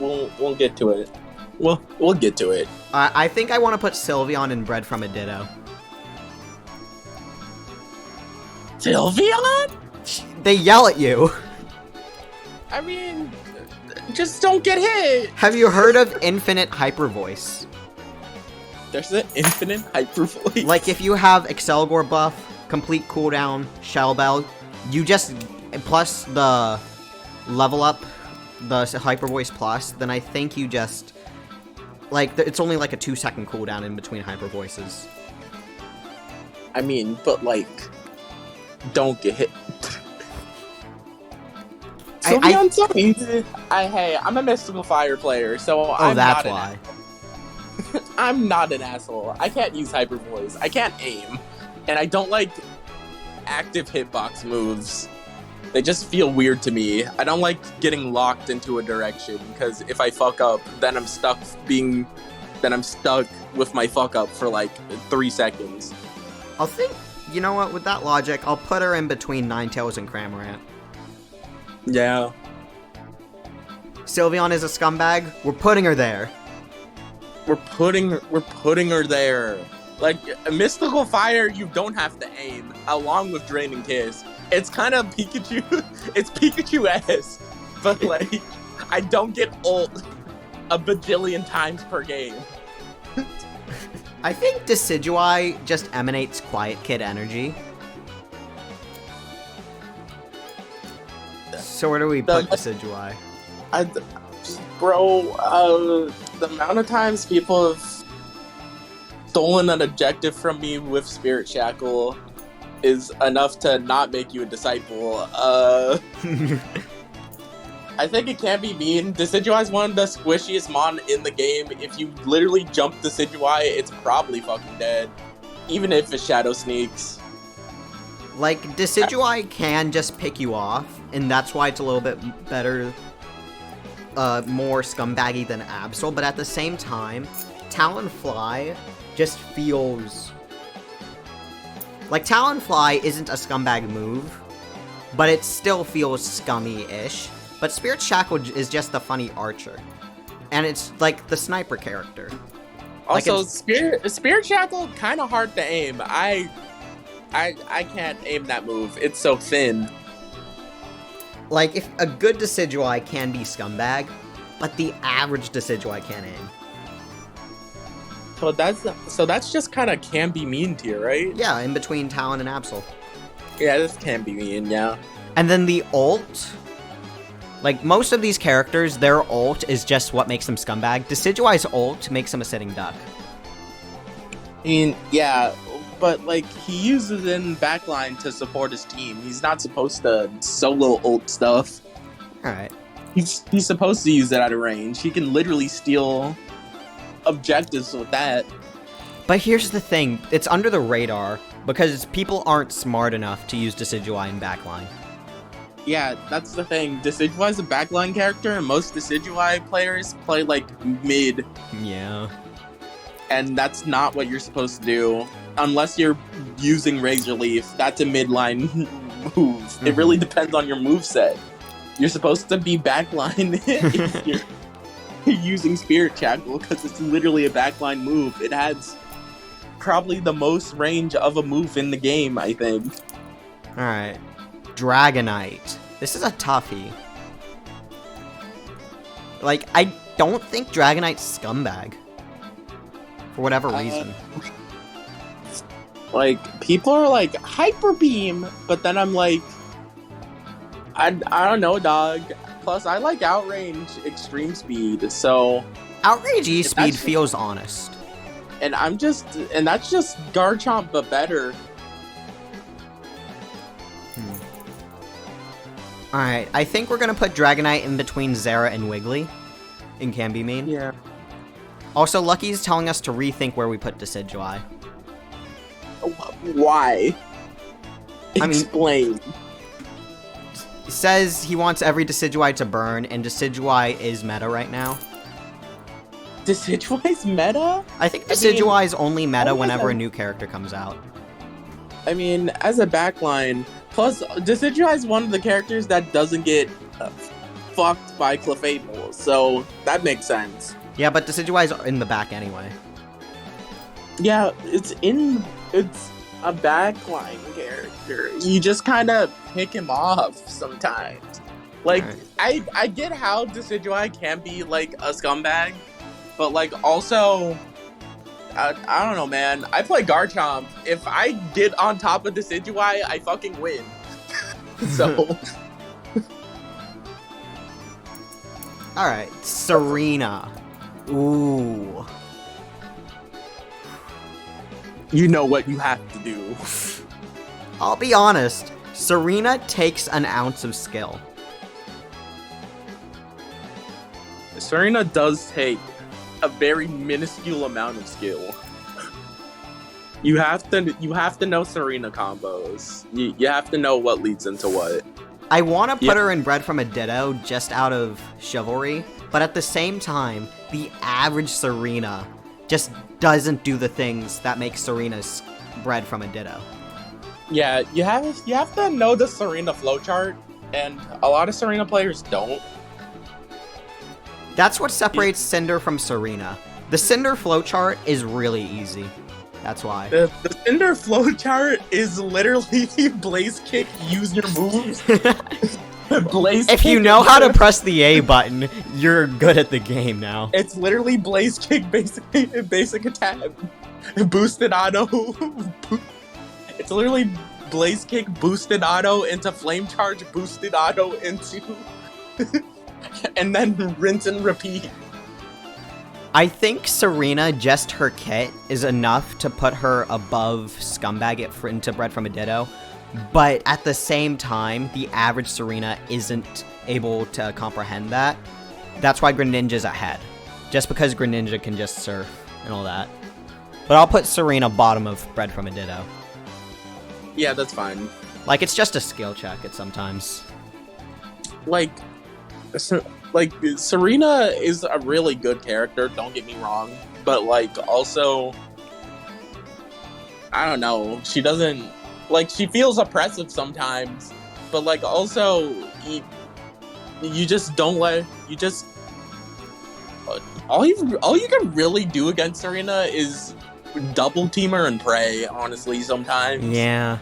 we'll get to it. We'll get to it. I think I want to put Sylveon and Bred from a Ditto. Sylveon? They yell at you. I mean, just don't get hit. Have you heard of Infinite Hyper Voice? There's an infinite hyper voice. Like, if you have Excelgor buff, complete cooldown, Shell Bell, you just, plus the level up, the Hyper Voice Plus, then I think you just, like, it's only like a 2-second cooldown in between Hyper Voices. I mean, but like, don't get hit. Sylveon's so easy. Hey, I'm a Mystical Fire player, so That's why. I'm not an asshole. I can't use Hyper Voice. I can't aim. And I don't like active hitbox moves. They just feel weird to me. I don't like getting locked into a direction, because if I fuck up, then I'm stuck with my fuck up for like 3 seconds. I'll think, you know what, with that logic, I'll put her in between Ninetales and Cramorant. Yeah. Sylveon is a Scumbag, we're putting her there. We're putting her there. Like, a Mystical Fire, you don't have to aim, along with Draining Kiss. It's kind of Pikachu. It's Pikachu-esque, but like, I don't get ult. a bajillion times per game. I think Decidueye just emanates Quiet Kid energy. So where do we put Decidueye? The amount of times people have stolen an objective from me with Spirit Shackle is enough to not make you a disciple. I think it can be mean. Decidueye is one of the squishiest mon in the game. If you literally jump Decidueye, it's probably fucking dead. Even if it Shadow Sneaks. Like, Decidueye can just pick you off, and that's why it's a little bit better, more scumbaggy than Absol, but at the same time, Talonfly just feels... Like, Talonfly isn't a scumbag move, but it still feels scummy-ish. But Spirit Shackle is just the funny archer. And it's, like, the sniper character. Also, like Spirit Shackle, kind of hard to aim. I can't aim that move. It's so thin. Like, if a good Decidueye can be scumbag, but the average Decidueye can't aim. So that's just kind of can be mean tier, right? Yeah, in between Talon and Absol. Yeah, this can be mean, yeah. And then the ult... Like, most of these characters, their ult is just what makes them scumbag. Decidueye's ult makes him a sitting duck. I mean, yeah, but, like, he uses it in backline to support his team. He's not supposed to solo ult stuff. Alright. He's supposed to use it out of range. He can literally steal objectives with that. But here's the thing. It's under the radar, because people aren't smart enough to use Decidueye in backline. Yeah, that's the thing. Decidueye's a backline character, and most Decidueye players play, like, mid. Yeah. And that's not what you're supposed to do. Unless you're using Razor Leaf, that's a midline move. Mm-hmm. It really depends on your moveset. You're supposed to be backline if you're using Spirit Shackle, because it's literally a backline move. It has probably the most range of a move in the game, I think. Alright. Dragonite. This is a toughie. Like, I don't think Dragonite's scumbag. For whatever reason. Like, people are like, Hyper Beam! But then I'm like, I don't know, dog. Plus, I like Outrange Extreme Speed, so... Outrage E-Speed feels honest. And that's just Garchomp, but better. Alright, I think we're gonna put Dragonite in between Zera and Wiggly. In Can Be Mean. Yeah. Also, Lucky's telling us to rethink where we put Decidueye. Why? I mean, explain. Says he wants every Decidueye to burn, and Decidueye is meta right now. Decidueye's meta? I think Decidueye's only meta whenever a new character comes out. I mean, as a backline, plus Decidueye's one of the characters that doesn't get fucked by Clefable, so that makes sense. Yeah, but Decidueye's in the back anyway. Yeah, it's a backline character. You just kind of pick him off sometimes. Like, right. I get how Decidueye can be, like, a scumbag, but, like, also, I don't know, man. I play Garchomp. If I get on top of Decidueye, I fucking win. So... Alright, Serena. Ooh. You know what you have to do. I'll be honest, Serena takes an ounce of skill. Serena does take a very minuscule amount of skill. You have to know Serena combos. You have to know what leads into what. I want to put her in Bred from a Ditto just out of chivalry, but at the same time, the average Serena just doesn't do the things that make Serena's Bred from a Ditto. Yeah, you have to know the Serena flowchart, and a lot of Serena players don't. That's what separates Cinder from Serena. The Cinder flowchart is really easy. That's why. The Cinder flowchart is literally Blaze Kick, use your moves. Blaze If you Kick know is how to literally- press the A button, you're good at the game now. It's literally Blaze Kick, basic attack, boosted auto. It's literally Blaze Kick, boosted auto into Flame Charge, boosted auto into, and then rinse and repeat. I think Serena, just her kit, is enough to put her above Scumbag into Bred from a Ditto. But at the same time, the average Serena isn't able to comprehend that. That's why Greninja's ahead. Just because Greninja can just surf and all that. But I'll put Serena bottom of Bred from a Ditto. Yeah, that's fine. Like, it's just a skill check at sometimes. Like Serena is a really good character, don't get me wrong, but like also I don't know, she doesn't like, she feels oppressive sometimes, but like also you just don't let you just all you can really do against Serena is double team her and pray, honestly, sometimes. Yeah.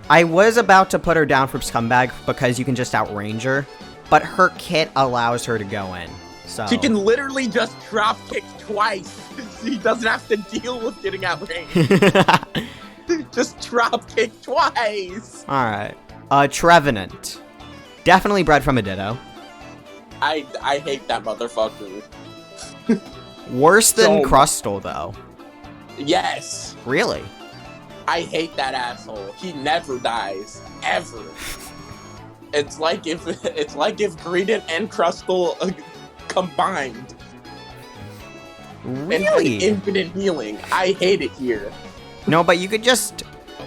I was about to put her down from Scumbag because you can just outrange her, but her kit allows her to go in. So She can literally just drop kick twice. She doesn't have to deal with getting outranged. Just drop kick twice. Alright. Trevenant. Definitely Bred from a Ditto. I hate that motherfucker. Worse than So- Crustle, though. Yes. Really? I hate that asshole. He never dies. Ever. It's like if Greedent and Crustle combined and had Really? infinite healing. I hate it here. No, but you could just...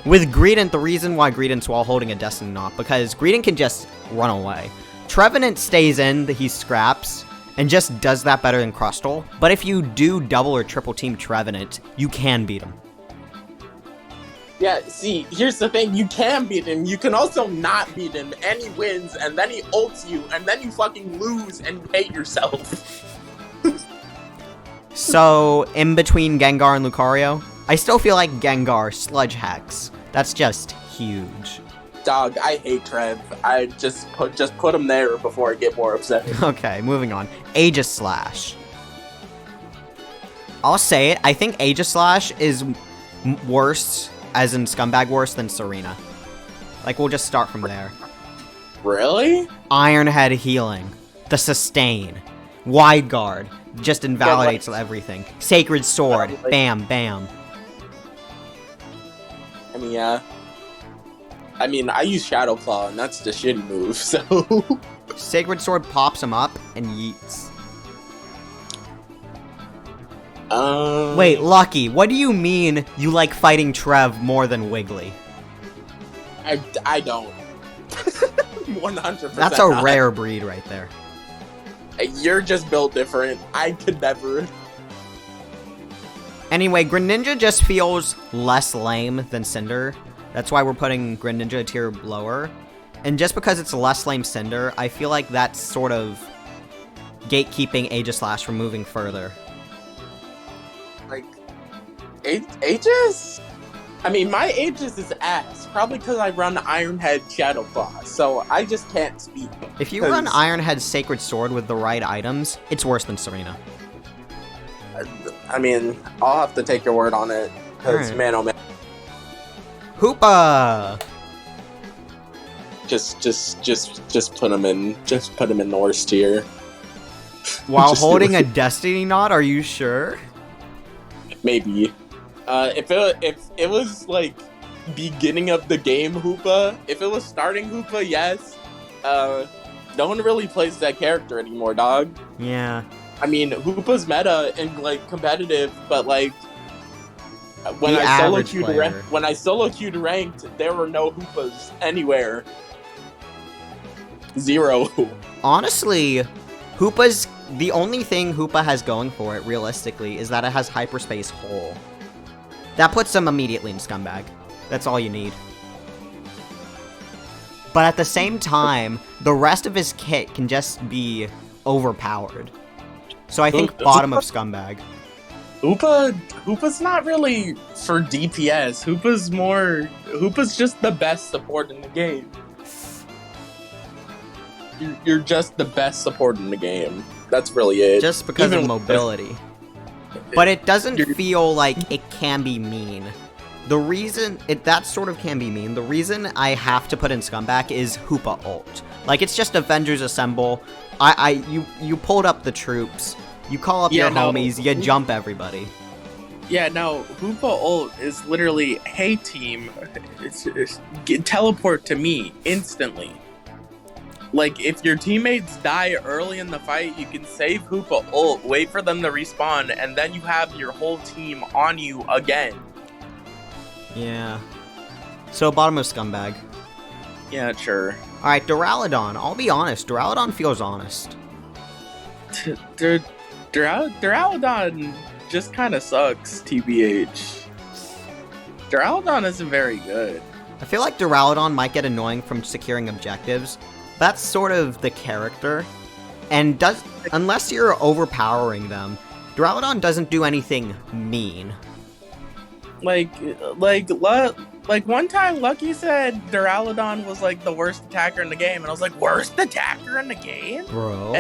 With Greedent, the reason why Greedent's wall holding a Destiny Knot, because Greedent can just run away. Trevenant stays in, he scraps, and just does that better than Crustle. But if you do double or triple team Trevenant, you can beat him. Yeah, see, here's the thing. You can beat him. You can also not beat him, and he wins, and then he ults you, and then you fucking lose, and you hate yourself. So, in between Gengar and Lucario, I still feel like Gengar, Sludge Hex. That's just huge. Dog, I hate Trev. I just put him there before I get more upset. Okay, moving on. Aegislash. I'll say it, I think Aegislash is worse, as in Scumbag worse than Serena. Like, we'll just start from there. Really? Iron Head healing. The sustain. Wide guard. Just invalidates everything. Sacred Sword. Bam, bam. I mean, yeah. I mean, I use Shadow Claw, and that's the shitty move, so... Sacred Sword pops him up and yeets. Wait, Lucky, what do you mean you like fighting Trev more than Wiggly? I don't. 100%. That's a not. rare breed right there. You're just built different. I could never. Anyway, Greninja just feels less lame than Cinder. That's why we're putting Greninja a tier lower. And just because it's less lame Cinder, I feel like that's sort of gatekeeping Aegislash from moving further. Like, Aegis? I mean, my Aegis is ass. Probably because I run Iron Head Shadow Claw, so I just can't speak. If you run Iron Head's Sacred Sword with the right items, it's worse than Serena. I mean, I'll have to take your word on it. Because, Alright. man, oh man. Hoopa! Just put him in. Just put him in the worst tier. While Just holding do a it. Destiny Knot, are you sure? Maybe. If it was like beginning of the game Hoopa, if it was starting Hoopa, yes. No one really plays that character anymore, dog. Yeah. I mean, Hoopa's meta and like competitive, but like when The I solo average queued player. when I solo queued ranked, there were no Hoopas anywhere. Zero. Honestly, Hoopa's... The only thing Hoopa has going for it, realistically, is that it has Hyperspace Hole. That puts him immediately in Scumbag. That's all you need. But at the same time, the rest of his kit can just be overpowered. So I think bottom of Scumbag. Hoopa's not really for DPS. Hoopa's just the best support in the game. you're just the best support in the game. That's really it. Just because of mobility. But it doesn't feel like it can be mean. The reason that sort of can be mean, the reason I have to put in Scumbag is Hoopa ult. Like, it's just Avengers Assemble. You pulled up the troops, you call up your homies, you jump everybody. Yeah, no, Hoopa ult is literally, hey team, teleport to me instantly. Like, if your teammates die early in the fight, you can save Hoopa ult, wait for them to respawn, and then you have your whole team on you again. Yeah. So, bottom of Scumbag. Yeah, sure. Alright, Duraludon. I'll be honest, Duraludon feels honest. Duraludon just kind of sucks, TBH. Duraludon isn't very good. I feel like Duraludon might get annoying from securing objectives. That's sort of the character. And unless you're overpowering them, Duraludon doesn't do anything mean. Like one time Lucky said Duraludon was like the worst attacker in the game, and I was like, worst attacker in the game? Bro.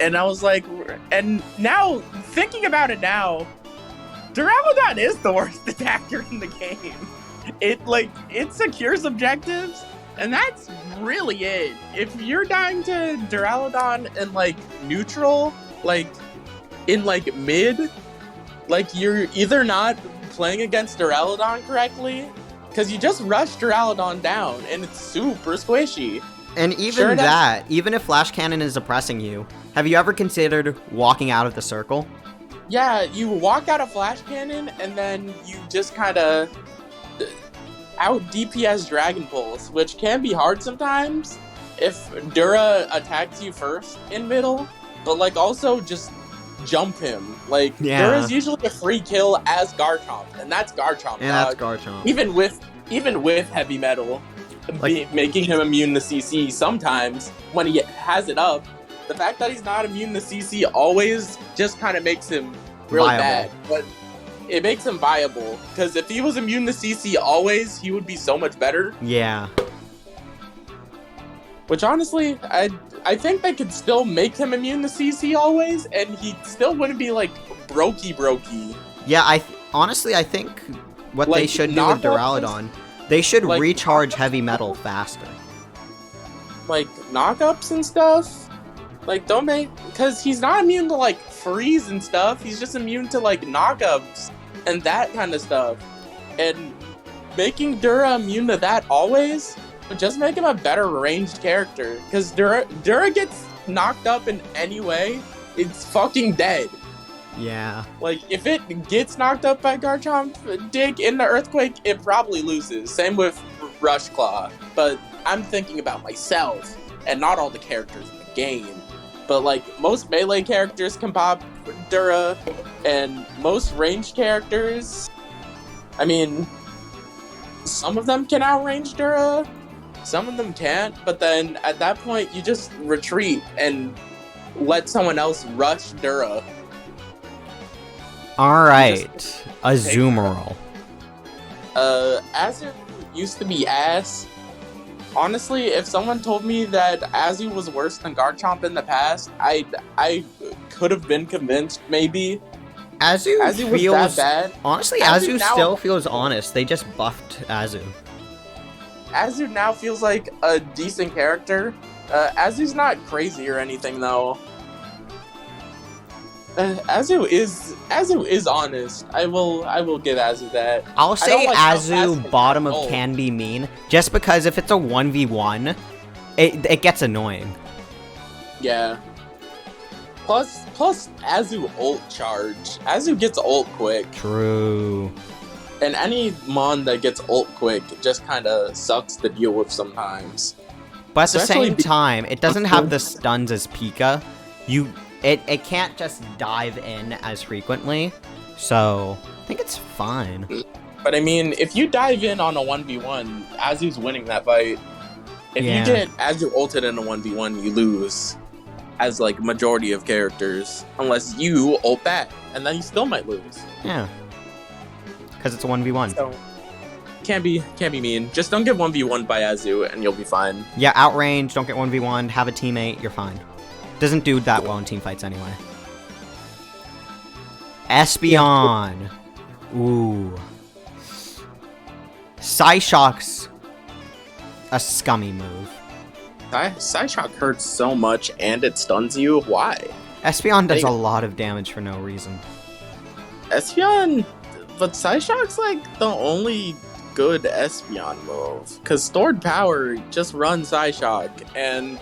And I was like, and now, thinking about it now, Duraludon is the worst attacker in the game. It secures objectives, and that's really it. If you're dying to Duraludon in, like, neutral, like, in, like, mid, like, you're either not playing against Duraludon correctly, because you just rush Duraludon down, and it's super squishy. And even even if Flash Cannon is oppressing you, have you ever considered walking out of the circle? Yeah, you walk out of Flash Cannon, and then you just kind of out DPS Dragon Pulse, which can be hard sometimes if Dura attacks you first in middle, but, like, also just jump him. Like, Dura's usually a free kill as Garchomp, and that's Garchomp. And that's Garchomp. Even with heavy metal, making him immune to CC sometimes when he has it up. The fact that he's not immune to CC always just kind of makes him really bad, but it makes him viable, because if he was immune to CC always, he would be so much better. Yeah. Which, honestly, I think they could still make him immune to CC always, and he still wouldn't be, like, brokey. Yeah, honestly, I think what they should do with Duraludon, they should recharge heavy metal faster. Like, knockups and stuff? Like, don't make... Because he's not immune to, like, freeze and stuff. He's just immune to, like, knockups and that kind of stuff. And making Dura immune to that always would just make him a better ranged character. Because Dura gets knocked up in any way, it's fucking dead. Yeah. Like, if it gets knocked up by Garchomp Dig in the Earthquake, it probably loses. Same with Rush Claw. But I'm thinking about myself and not all the characters in the game. But, like, most melee characters can pop Dura, and most ranged characters, I mean, some of them can outrange Dura, some of them can't, but then at that point, you just retreat and let someone else rush Dura. Alright, Azumarill. Azu used to be ass. Honestly, if someone told me that Azu was worse than Garchomp in the past, I could have been convinced, maybe. Azu feels... was that bad. Honestly, Azu still feels honest. They just buffed Azu. Azu now feels like a decent character. Azu's not crazy or anything, though. Azu is honest. I will give Azu that. I'll say Azu bottom of can be mean, just because if it's a 1v1, it gets annoying. Yeah. Plus Azu ult charge. Azu gets ult quick. True. And any mon that gets ult quick just kind of sucks to deal with sometimes. But at the same time, it doesn't have the stuns as Pika. It can't just dive in as frequently, so I think it's fine. But I mean, if you dive in on a 1v1, Azu's winning that fight. If you get Azu ulted in a 1v1, you lose. As, like, majority of characters. Unless you ult back, and then you still might lose. Yeah. Because it's a 1v1. So, Can't be mean. Just don't get 1v1 by Azu, and you'll be fine. Yeah, outrange, don't get 1v1, have a teammate, you're fine. Doesn't do that well in team fights anyway. Espeon. Ooh. Psyshock's a scummy move. Psyshock hurts so much, and it stuns you. Why? Espeon does a lot of damage for no reason. Espeon, but Psyshock's like the only good Espeon move. Because Stored Power just runs Psyshock, and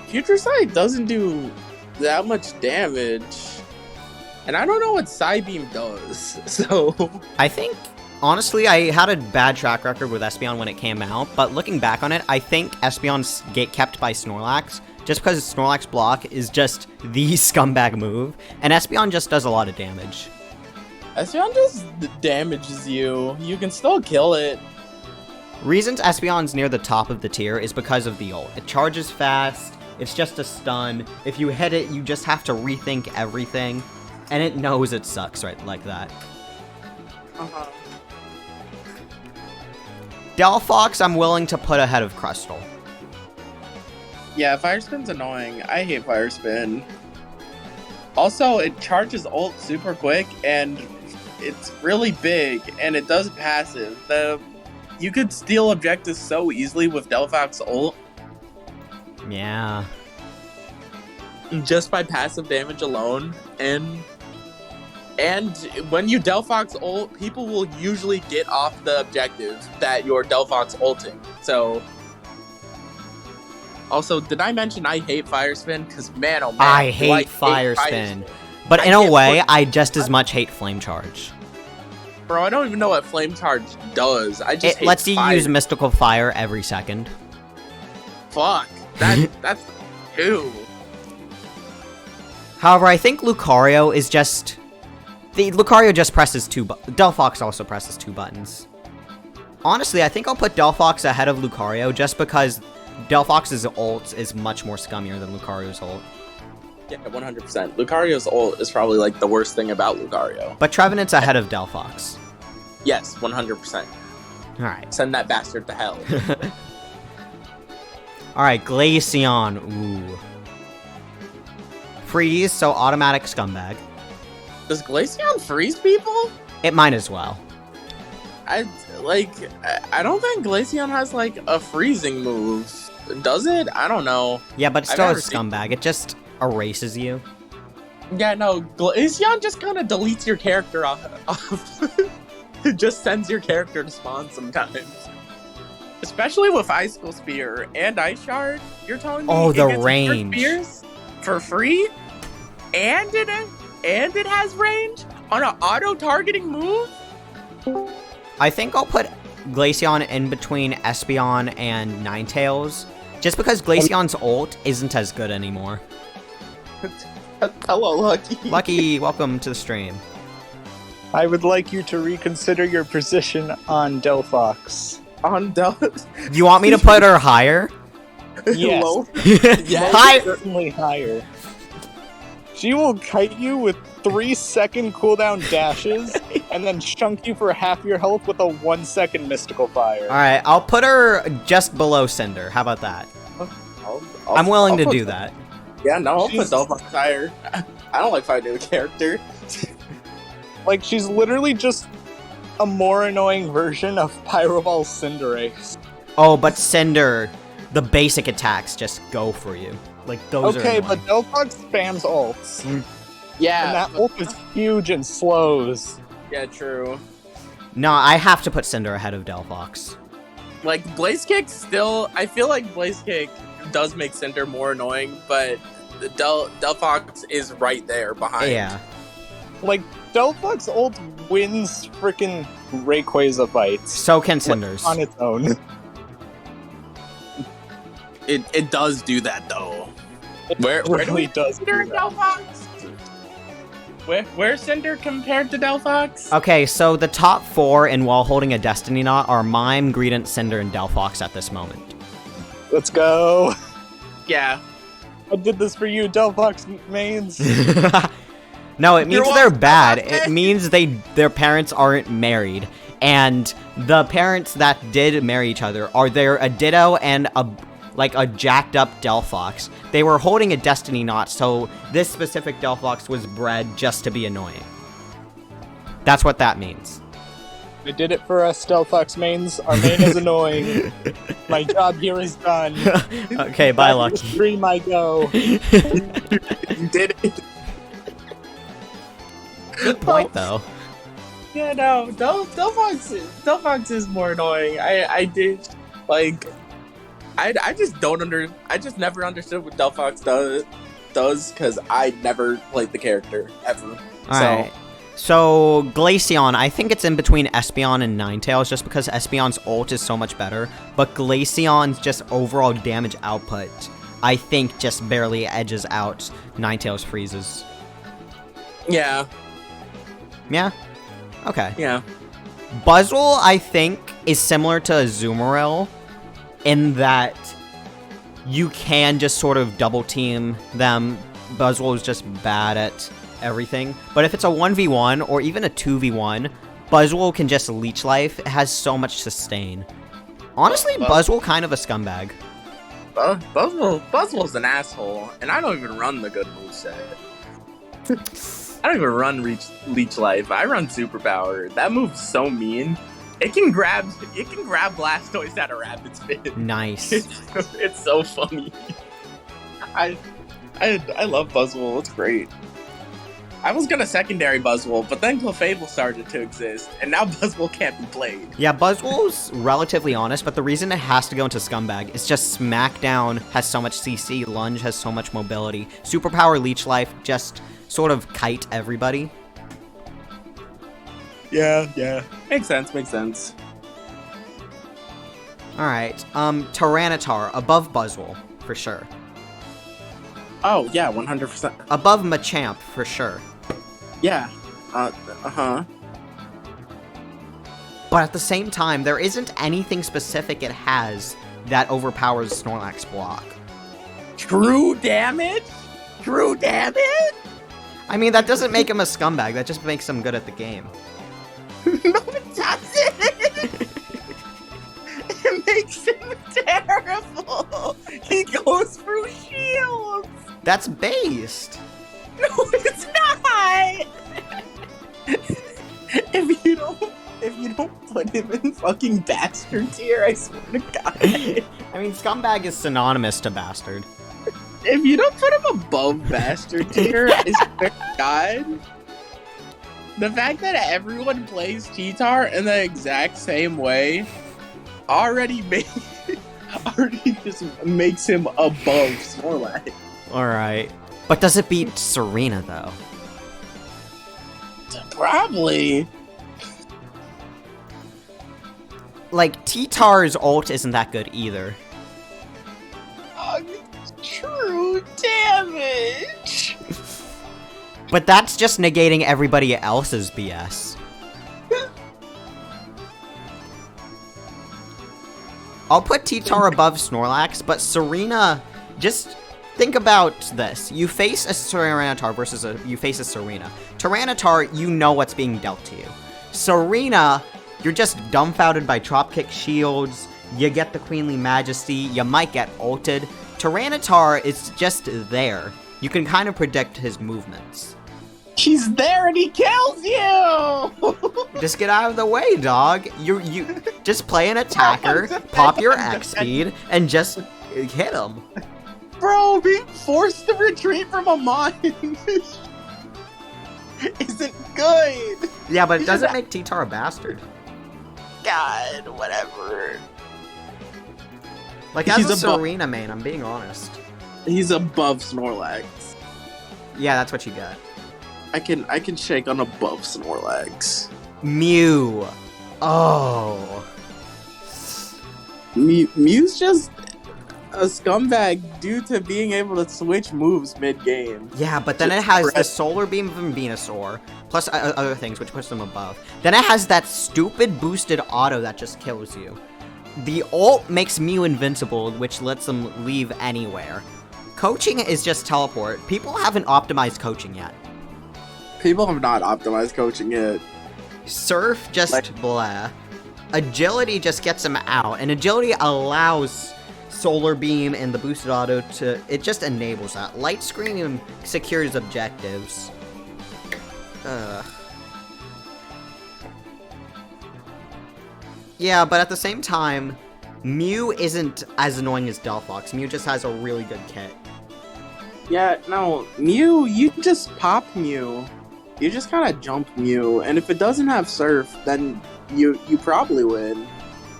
Future Sight doesn't do that much damage. And I don't know what Psybeam does, so... I think, honestly, I had a bad track record with Espeon when it came out, but looking back on it, I think Espeon's gate-kept by Snorlax, just because Snorlax block is just the scumbag move, and Espeon just does a lot of damage. Espeon just damages you. You can still kill it. Reasons Espeon's near the top of the tier is because of the ult. It charges fast, it's just a stun. If you hit it, you just have to rethink everything. And it knows it sucks right like that. Uh-huh. Delphox, I'm willing to put ahead of Crustle. Yeah, Fire Spin's annoying. I hate Fire Spin. Also, it charges ult super quick, and it's really big, and it does passive. You could steal objectives so easily with Delphox ult. Yeah. Just by passive damage alone, and when you Delphox ult, people will usually get off the objective that you're Delphox ulting. So, also, did I mention I hate Fire Spin? Because man, oh man, I hate Fire Spin. But in a way, I just as much hate Flame Charge. Bro, I don't even know what Flame Charge does. I just hate lets you fire. use Mystical Fire every second. Fuck. That's ew. However, I think Lucario is just... Lucario just presses two buttons. Delphox also presses two buttons. Honestly, I think I'll put Delphox ahead of Lucario just because Delphox's ult is much more scummier than Lucario's ult. Yeah, 100%. Lucario's ult is probably like the worst thing about Lucario. But Trevenant's ahead of Delphox. Yes, 100%. Alright. Send that bastard to hell. Alright, Glaceon. Ooh. Freeze, so automatic Scumbag. Does Glaceon freeze people? It might as well. I don't think Glaceon has like a freezing move. Does it? I don't know. Yeah, but it's still a Scumbag. It just erases you. Yeah, no, Glaceon just kind of deletes your character off. It just sends your character to spawn sometimes. Especially with Icicle Spear and Ice Shard, you're telling me oh, the it gets range spears for free, and it has range on an auto-targeting move? I think I'll put Glaceon in between Espeon and Ninetales, just because Glaceon's ult isn't as good anymore. Hello, Lucky. Lucky, welcome to the stream. I would like you to reconsider your position on Delphox. On You want me to put her higher? Yes. Yes. High. Certainly higher. She will kite you with 3-second cooldown dashes, and then chunk you for half your health with a 1-second Mystical Fire. Alright, I'll put her just below Cinder. How about that? I'm willing to do that. Yeah, no, I'll put Delphox higher. I don't like fighting a character. Like, she's literally just a more annoying version of Pyroball Cinderace. Oh, but Cinder, the basic attacks just go for you. Like, those okay, are but Delphox spams ults. Yeah. And that ult is huge and slows. Yeah, true. No, I have to put Cinder ahead of Delphox. Like, Blaze Kick still... I feel like Blaze Kick does make Cinder more annoying, but Delphox is right there behind. Yeah. Like, Delphox ult wins frickin' Rayquaza fights. So can Cinder's. On its own. It does do that, though. Where really do we does Cinder and Delphox? Where's Cinder compared to Delphox? Okay, so the top 4 in While Holding a Destiny Knot are Mime, Greedent, Cinder, and Delphox at this moment. Let's go. Yeah. I did this for you, Delphox mains. No, it means You're they're welcome. bad. It means their parents aren't married. And the parents that did marry each other are a Ditto and a jacked up Delphox. They were holding a destiny knot, so this specific Delphox was bred just to be annoying. That's what that means. They did it for us, Delphox mains. Our main is annoying. My job here is done. Okay, bye, Back to Lucky. the stream I go. You did it. Good point, though. Yeah, no, Delphox is more annoying. I just never understood what Delphox does because I never played the character ever. Alright. So, Glaceon, I think it's in between Espeon and Ninetales just because Espeon's ult is so much better, but Glaceon's just overall damage output, I think, just barely edges out Ninetales Freeze's. Yeah. Yeah? Okay. Yeah. Buzzwole, I think, is similar to Azumarill in that you can just sort of double team them. Buzzwole is just bad at everything. But if it's a 1v1 or even a 2v1, Buzzwole can just leech life. It has so much sustain. Honestly, Buzzwole kind of a scumbag. Buzzwole's an asshole, and I don't even run the good moveset. I don't even run Leech Life. I run Superpower. That move's so mean. It can grab Blastoise at a rapid spin. Nice. It's so funny. I love Buzzwole. It's great. I was gonna secondary Buzzwole, but then Clefable started to exist, and now Buzzwole can't be played. Yeah, Buzzwole's relatively honest, but the reason it has to go into Scumbag is just Smackdown has so much CC, Lunge has so much mobility, Superpower Leech Life just sort of kite everybody. Yeah. Makes sense. Alright, Tyranitar, above Buzzwole, for sure. Oh, yeah, 100%. Above Machamp, for sure. Yeah. But at the same time, there isn't anything specific it has that overpowers Snorlax block. True damage? I mean, that doesn't make him a scumbag, that just makes him good at the game. No, it doesn't! It makes him terrible! He goes through shields! That's based! No, it's not! If you don't put him in fucking bastard tier, I swear to God. I mean, scumbag is synonymous to bastard. If you don't put him above bastard tier, I swear to God. The fact that everyone plays Cheetar in the exact same way already just makes him above Snorlax. Alright. But does it beat Serena, though? Probably. Like, T-Tar's ult isn't that good either. True damage. But that's just negating everybody else's BS. I'll put T-Tar above Snorlax, but Serena, just think about this. You face a Tyranitar versus you face a Serena. Tyranitar, you know what's being dealt to you. Serena, you're just dumbfounded by Dropkick shields, you get the Queenly Majesty, you might get ulted. Tyranitar is just there. You can kind of predict his movements. He's there and he kills you! Just get out of the way, dog. You just play an attacker, pop your X speed, and just hit him. Bro, being forced to retreat from a mine isn't good. Yeah, but it doesn't make T-Tar a bastard. God, whatever. Like, as a Serena main, I'm being honest. He's above Snorlax. Yeah, that's what you got. I can shake on above Snorlax. Mew. Oh. Mew's just a scumbag due to being able to switch moves mid-game. Yeah, but then it has the Solar Beam from Venusaur, plus other things, which puts them above. Then it has that stupid boosted auto that just kills you. The ult makes Mew invincible, which lets them leave anywhere. Coaching is just teleport. People haven't optimized coaching yet. People have not optimized coaching yet. Surf just blah. Agility just gets him out, and agility allows Solar Beam and the boosted auto to... It just enables that. Light Screen secures objectives. Yeah, but at the same time, Mew isn't as annoying as Delphox. Mew just has a really good kit. Yeah, no, Mew, you just pop Mew. You just kind of jump Mew, and if it doesn't have Surf, then you probably win.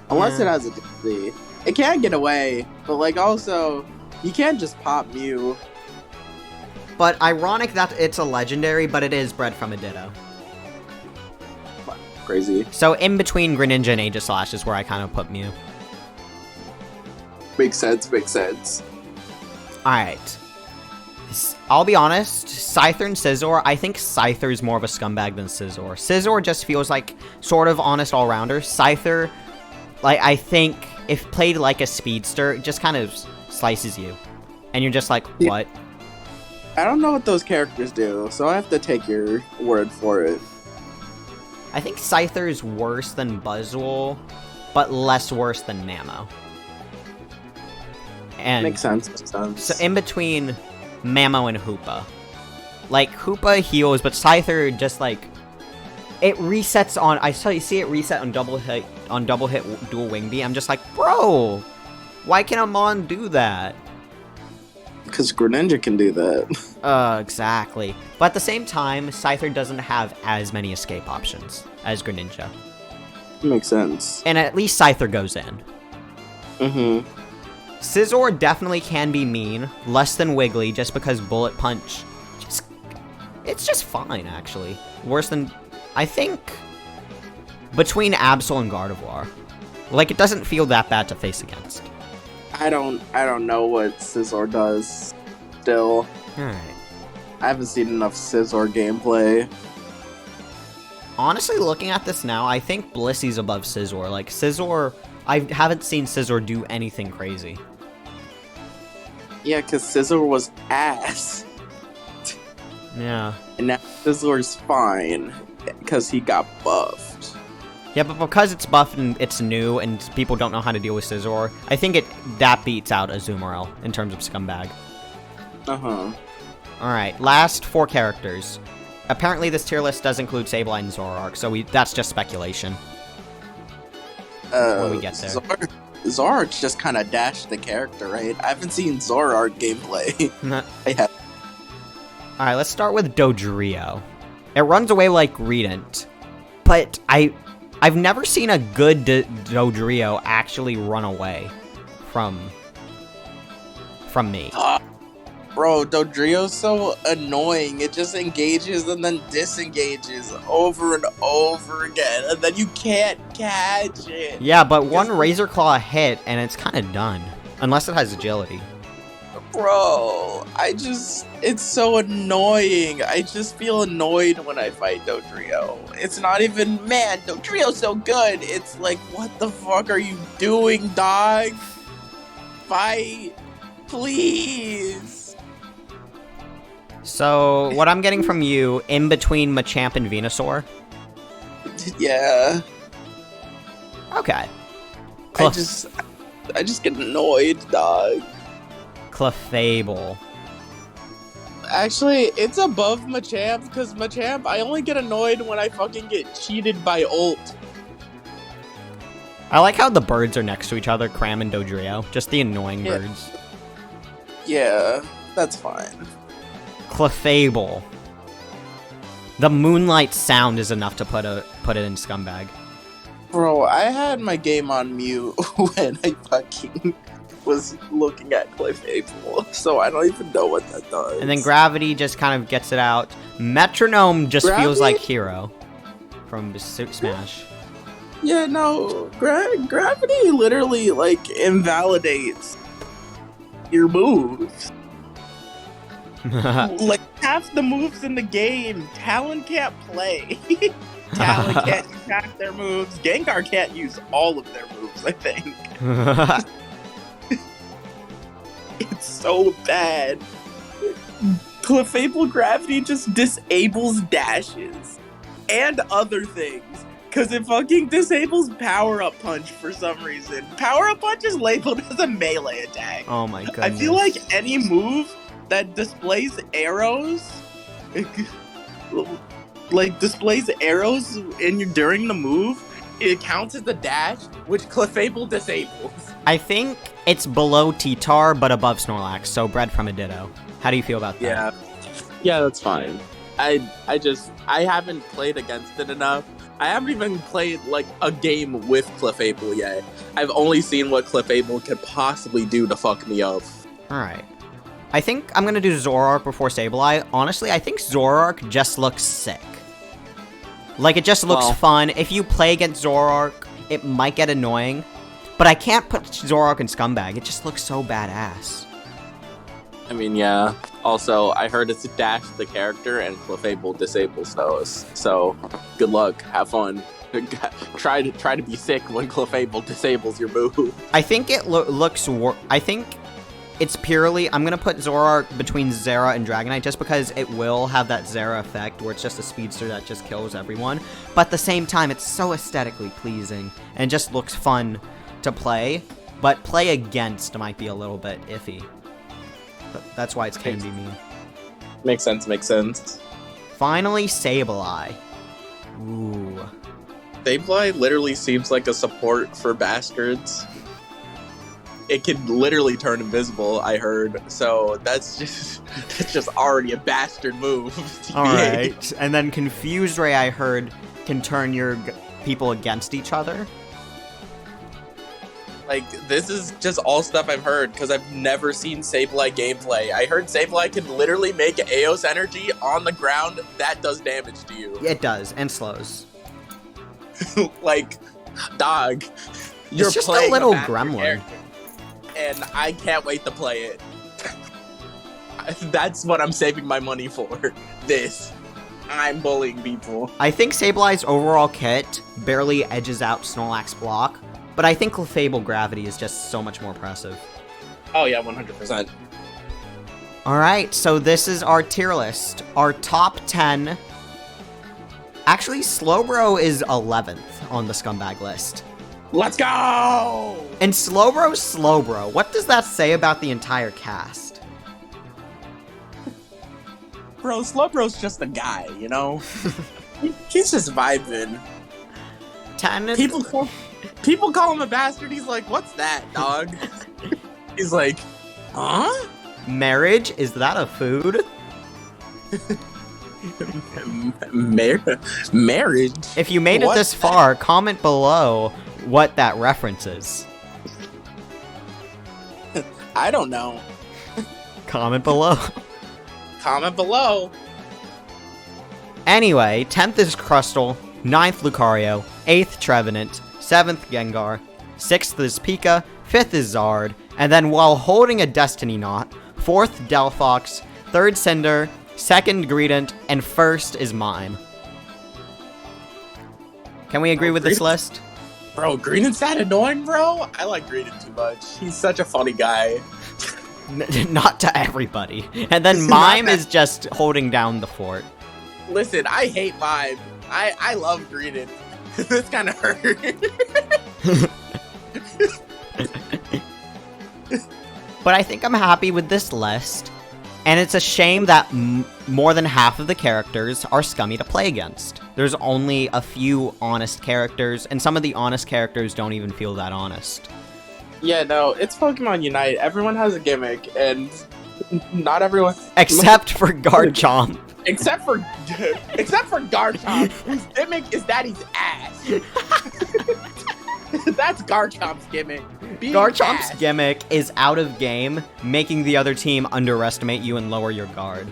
Unless it has a DC. It can't get away, but like also, you can't just pop Mew. But ironic that it's a legendary, but it is bred from a Ditto. Crazy. So in between Greninja and Aegislash is where I kind of put Mew. Makes sense, makes sense. Alright. I'll be honest, Scyther and Scizor, I think Scyther's more of a scumbag than Scizor. Scizor just feels like sort of honest all-rounder. Scyther, like, I think if played like a speedster, it just kind of slices you. And you're just like, what? I don't know what those characters do, so I have to take your word for it. I think Scyther is worse than Buzzwole, but less worse than Mamo. And Makes sense, makes sense. so in between Mamo and Hoopa. Like, Hoopa heals, but Scyther just, like, it resets on, I saw you see it reset on double hit dual wing beam. I'm just like, bro, why can a Mon do that? Because Greninja can do that. Exactly. But at the same time, Scyther doesn't have as many escape options as Greninja. Makes sense. And at least Scyther goes in. Mm-hmm. Scizor definitely can be mean, less than Wiggly, just because Bullet Punch, it's just fine, actually. Worse than, I think, between Absol and Gardevoir. Like, it doesn't feel that bad to face against. I don't know what Scizor does still. Alright. I haven't seen enough Scizor gameplay. Honestly, looking at this now, I think Blissey's above Scizor. Like, Scizor, I haven't seen Scizor do anything crazy. Yeah, because Scizor was ass. Yeah. And now Scizor's fine, because he got buffed. Yeah, but because it's buffed and it's new and people don't know how to deal with Scizor, I think that beats out Azumarill in terms of Scumbag. Uh-huh. Alright, last 4 characters. Apparently this tier list does include Sableye and Zoroark, so that's just speculation. When we get there. Zoroark's just kind of dashed the character, right? I haven't seen Zoroark gameplay. I have. Alright, let's start with Dodrio. It runs away like Greedent, but I've never seen a good Dodrio actually run away from me. Bro, Dodrio's so annoying. It just engages and then disengages over and over again, and then you can't catch it. Yeah, but one Razor Claw hit, and it's kind of done. Unless it has agility. Bro, it's so annoying. I just feel annoyed when I fight Dodrio. It's not even, man, Dodrio's so good. It's like, what the fuck are you doing, dog? Fight, please. So, what I'm getting from you, in between Machamp and Venusaur? Yeah. Okay. I just get annoyed, dog. Clefable. Actually, it's above Machamp, because Machamp, I only get annoyed when I fucking get cheated by ult. I like how the birds are next to each other, Cram and Dodrio. Just the annoying birds. Yeah, that's fine. Clefable. The moonlight sound is enough to put it in Scumbag. Bro, I had my game on mute when I fucking was looking at Clefable, so I don't even know what that does. And then Gravity just kind of gets it out. Metronome just feels like Hero from Smash. Yeah, no, Gravity literally, like, invalidates your moves. Like, half the moves in the game, Talon can't play. Talon can't use half their moves. Gengar can't use all of their moves, I think. It's so bad. Clefable Gravity just disables dashes and other things. Because it fucking disables Power Up Punch for some reason. Power Up Punch is labeled as a melee attack. Oh my goodness. I feel like any move that displays arrows, during the move, it counts as a dash, which Clefable disables. I think it's below T-Tar, but above Snorlax, so bred from a Ditto. How do you feel about that? Yeah, that's fine. I haven't played against it enough. I haven't even played, like, a game with Clefable yet. I've only seen what Clefable could possibly do to fuck me up. Alright. I think I'm gonna do Zoroark before Sableye. Honestly, I think Zoroark just looks sick. Like, it just looks fun. If you play against Zoroark, it might get annoying. But I can't put Zoroark in Scumbag. It just looks so badass. I mean, yeah. Also, I heard it's a dash the character, and Clefable disables those. So, good luck. Have fun. Try to be sick when Clefable disables your move. I think it looks... I think it's purely... I'm going to put Zoroark between Zera and Dragonite just because it will have that Zera effect where it's just a speedster that just kills everyone. But at the same time, it's so aesthetically pleasing and just looks fun to play. But play against might be a little bit iffy. That's why it's Candy Mean. Makes sense. Finally, Sableye. Ooh. Sableye literally seems like a support for bastards. It can literally turn invisible, I heard. So that's just already a bastard move. Alright. And then Confuse Ray, I heard, can turn your people against each other. Like, this is just all stuff I've heard, because I've never seen Sableye gameplay. I heard Sableye can literally make Eos energy on the ground that does damage to you. It does, and slows. Like, dog, you're just playing a little bastard gremlin. character, and I can't wait to play it. That's what I'm saving my money for. This. I'm bullying people. I think Sableye's overall kit barely edges out Snorlax block. But I think Clefable Gravity is just so much more impressive. Oh yeah, 100%. Alright, so this is our tier list. Our top 10... Actually, Slowbro is 11th on the Scumbag list. Let's go! And Slowbro's Slowbro. What does that say about the entire cast? Bro, Slowbro's just a guy, you know? He's just vibing. 10... People call him a bastard. He's like, what's that, dog? He's like, huh? Marriage? Is that a food? Marriage? If you made it this far, comment below what that reference is. I don't know. Comment below. Comment below. Anyway, 10th is Crustle, 9th Lucario, 8th Trevenant, 7th Gengar, 6th is Pika, 5th is Zard, and then while holding a Destiny Knot, 4th Delphox, 3rd Cinder, 2nd Greedent, and 1st is Mime. Can we agree with this list? Bro, Greedent's that annoying, bro? I like Greedent too much. He's such a funny guy. Not to everybody. And then Mime is just holding down the fort. Listen, I hate Mime. I love Greedent. This kind of hurt. But I think I'm happy with this list. And it's a shame that more than half of the characters are scummy to play against. There's only a few honest characters, and some of the honest characters don't even feel that honest. Yeah, no, it's Pokemon Unite. Everyone has a gimmick, and not everyone... Except for Garchomp. Except for Garchomp, whose gimmick is that he's ass. That's Garchomp's gimmick. Garchomp's gimmick is out of game, making the other team underestimate you and lower your guard.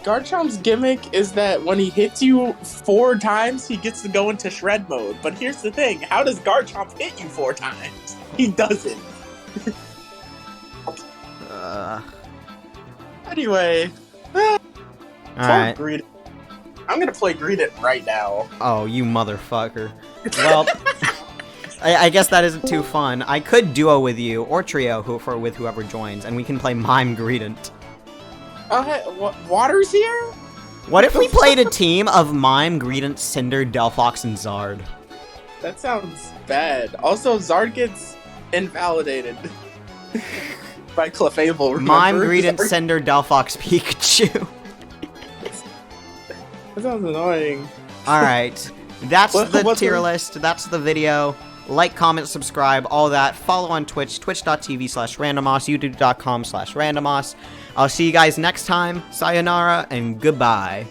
Garchomp's gimmick is that when he hits you 4 times, he gets to go into shred mode. But here's the thing, how does Garchomp hit you 4 times? He doesn't. Anyway. Alright. I'm gonna play Greedent right now. Oh, you motherfucker. Well, I guess that isn't too fun. I could duo with you, or trio with whoever joins, and we can play Mime Greedent. Water's here? What if we played a team of Mime, Greedent, Cinder, Delphox, and Zard? That sounds bad. Also, Zard gets invalidated by Clefable, remember? Mime, Greedent, Zard- Cinder, Delphox, Pikachu. That sounds annoying. Alright, that's What- the what's tier the- list, that's the video. Like, comment, subscribe, all that. Follow on Twitch, twitch.tv/randomos, youtube.com/randomos. I'll see you guys next time. Sayonara and goodbye.